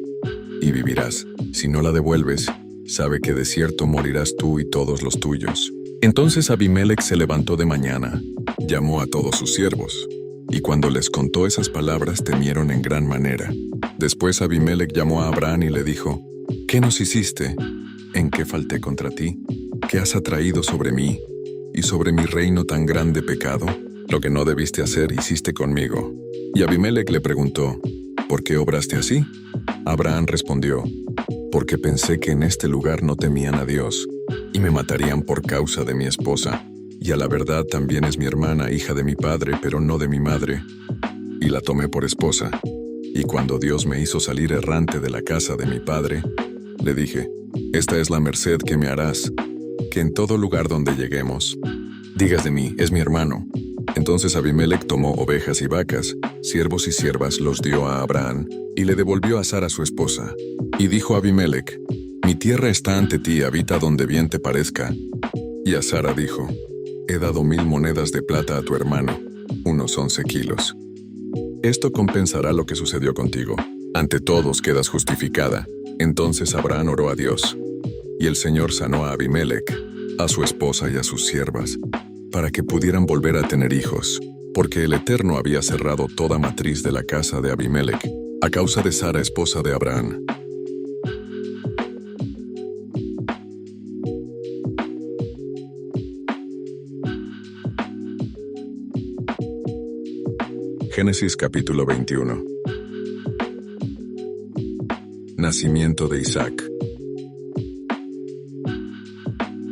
A: y vivirás. Si no la devuelves, sabe que de cierto morirás tú y todos los tuyos. Entonces Abimelech se levantó de mañana, llamó a todos sus siervos, y cuando les contó esas palabras temieron en gran manera. Después Abimelech llamó a Abraham y le dijo, ¿qué nos hiciste? ¿En qué falté contra ti? ¿Qué has atraído sobre mí y sobre mi reino tan grande pecado? Lo que no debiste hacer hiciste conmigo. Y Abimelech le preguntó, ¿por qué obraste así? Abraham respondió, porque pensé que en este lugar no temían a Dios, y me matarían por causa de mi esposa, y a la verdad también es mi hermana, hija de mi padre, pero no de mi madre, y la tomé por esposa. Y cuando Dios me hizo salir errante de la casa de mi padre, le dije, esta es la merced que me harás, que en todo lugar donde lleguemos, digas de mí, es mi hermano. Entonces Abimelech tomó ovejas y vacas, siervos y siervas los dio a Abraham, y le devolvió a Sara su esposa. Y dijo Abimelech, mi tierra está ante ti, habita donde bien te parezca. Y a Sara dijo, he dado 1000 monedas de plata a tu hermano, unos 11 kilos. Esto compensará lo que sucedió contigo. Ante todos quedas justificada. Entonces Abraham oró a Dios. Y el Señor sanó a Abimelec, a su esposa y a sus siervas, para que pudieran volver a tener hijos, porque el Eterno había cerrado toda matriz de la casa de Abimelec, a causa de Sara, esposa de Abraham. Génesis capítulo 21. Nacimiento de Isaac.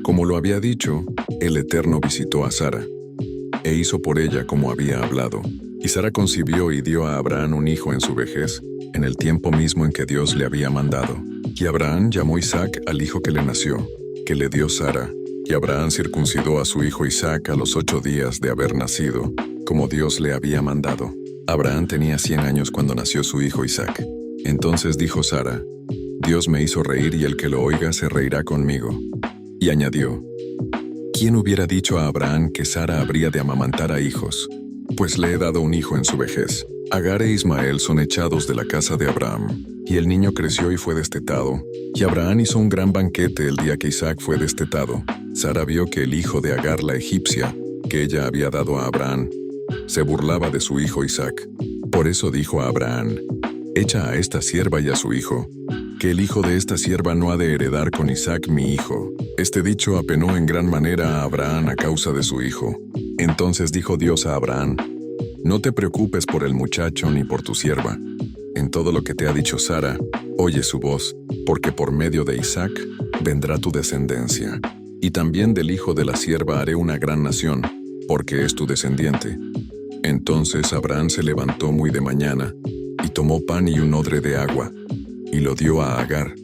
A: Como lo había dicho, el Eterno visitó a Sara, e hizo por ella como había hablado. Y Sara concibió y dio a Abraham un hijo en su vejez, en el tiempo mismo en que Dios le había mandado. Y Abraham llamó Isaac al hijo que le nació, que le dio Sara. Y Abraham circuncidó a su hijo Isaac a los 8 días de haber nacido, como Dios le había mandado. Abraham tenía 100 años cuando nació su hijo Isaac. Entonces dijo Sara: Dios me hizo reír y el que lo oiga se reirá conmigo. Y añadió: ¿Quién hubiera dicho a Abraham que Sara habría de amamantar a hijos? Pues le he dado un hijo en su vejez. Agar e Ismael son echados de la casa de Abraham. Y el niño creció y fue destetado. Y Abraham hizo un gran banquete el día que Isaac fue destetado. Sara vio que el hijo de Agar la egipcia, que ella había dado a Abraham, se burlaba de su hijo Isaac. Por eso dijo a Abraham: Echa a esta sierva y a su hijo, que el hijo de esta sierva no ha de heredar con Isaac mi hijo. Este dicho apenó en gran manera a Abraham a causa de su hijo. Entonces dijo Dios a Abraham: No te preocupes por el muchacho ni por tu sierva. En todo lo que te ha dicho Sara, oye su voz, porque por medio de Isaac vendrá tu descendencia. Y también del hijo de la sierva haré una gran nación, porque es tu descendiente. Entonces Abraham se levantó muy de mañana, y tomó pan y un odre de agua, y lo dio a Agar.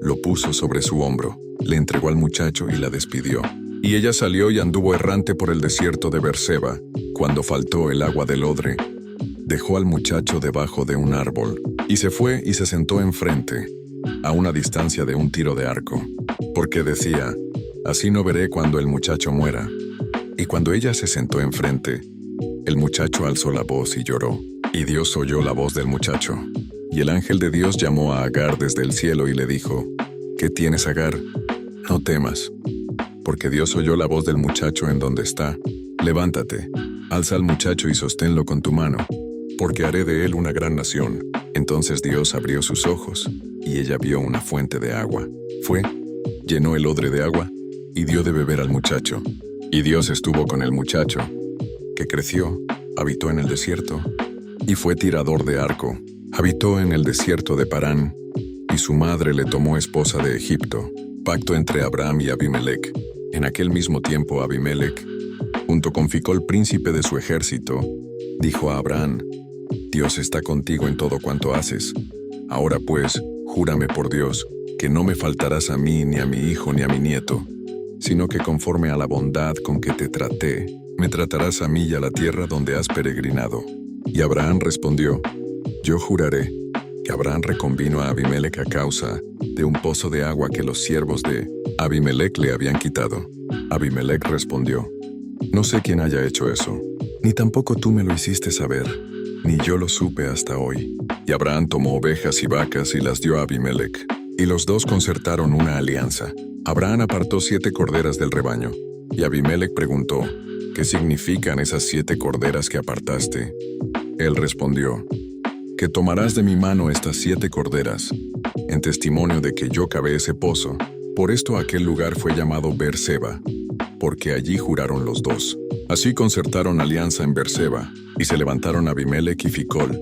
A: Lo puso sobre su hombro, le entregó al muchacho y la despidió. Y ella salió y anduvo errante por el desierto de Beerseba. Cuando faltó el agua del odre, dejó al muchacho debajo de un árbol, y se fue y se sentó enfrente, a una distancia de un tiro de arco, porque decía: Así no veré cuando el muchacho muera. Y cuando ella se sentó enfrente, el muchacho alzó la voz y lloró. Y Dios oyó la voz del muchacho. Y el ángel de Dios llamó a Agar desde el cielo y le dijo: ¿Qué tienes, Agar? No temas, porque Dios oyó la voz del muchacho en donde está. Levántate, alza al muchacho y sosténlo con tu mano, porque haré de él una gran nación. Entonces Dios abrió sus ojos, y ella vio una fuente de agua. Fue, llenó el odre de agua, y dio de beber al muchacho. Y Dios estuvo con el muchacho, que creció, habitó en el desierto, y fue tirador de arco. Habitó en el desierto de Parán, y su madre le tomó esposa de Egipto. Pacto entre Abraham y Abimelec. En aquel mismo tiempo Abimelec, junto con Ficol, príncipe de su ejército, dijo a Abraham: Dios está contigo en todo cuanto haces. Ahora pues, júrame por Dios, que no me faltarás a mí, ni a mi hijo, ni a mi nieto, sino que conforme a la bondad con que te traté, me tratarás a mí y a la tierra donde has peregrinado. Y Abraham respondió: Yo juraré. Que Abraham reconvino a Abimelec a causa de un pozo de agua que los siervos de Abimelec le habían quitado. Abimelec respondió: No sé quién haya hecho eso, ni tampoco tú me lo hiciste saber, ni yo lo supe hasta hoy. Y Abraham tomó ovejas y vacas y las dio a Abimelec, y los dos concertaron una alianza. Abraham apartó 7 corderas del rebaño, y Abimelec preguntó: ¿Qué significan esas 7 corderas que apartaste? Él respondió: Que tomarás de mi mano estas 7 corderas, en testimonio de que yo cavé ese pozo. Por esto aquel lugar fue llamado Beerseba, porque allí juraron los dos. Así concertaron alianza en Beerseba, y se levantaron Abimelec y Ficol,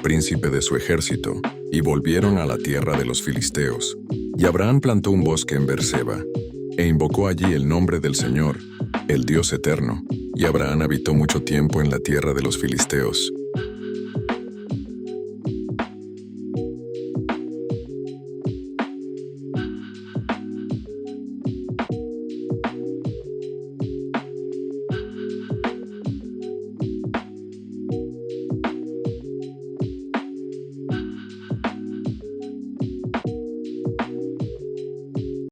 A: príncipe de su ejército, y volvieron a la tierra de los filisteos. Y Abraham plantó un bosque en Beerseba, e invocó allí el nombre del Señor, el Dios eterno. Y Abraham habitó mucho tiempo en la tierra de los filisteos.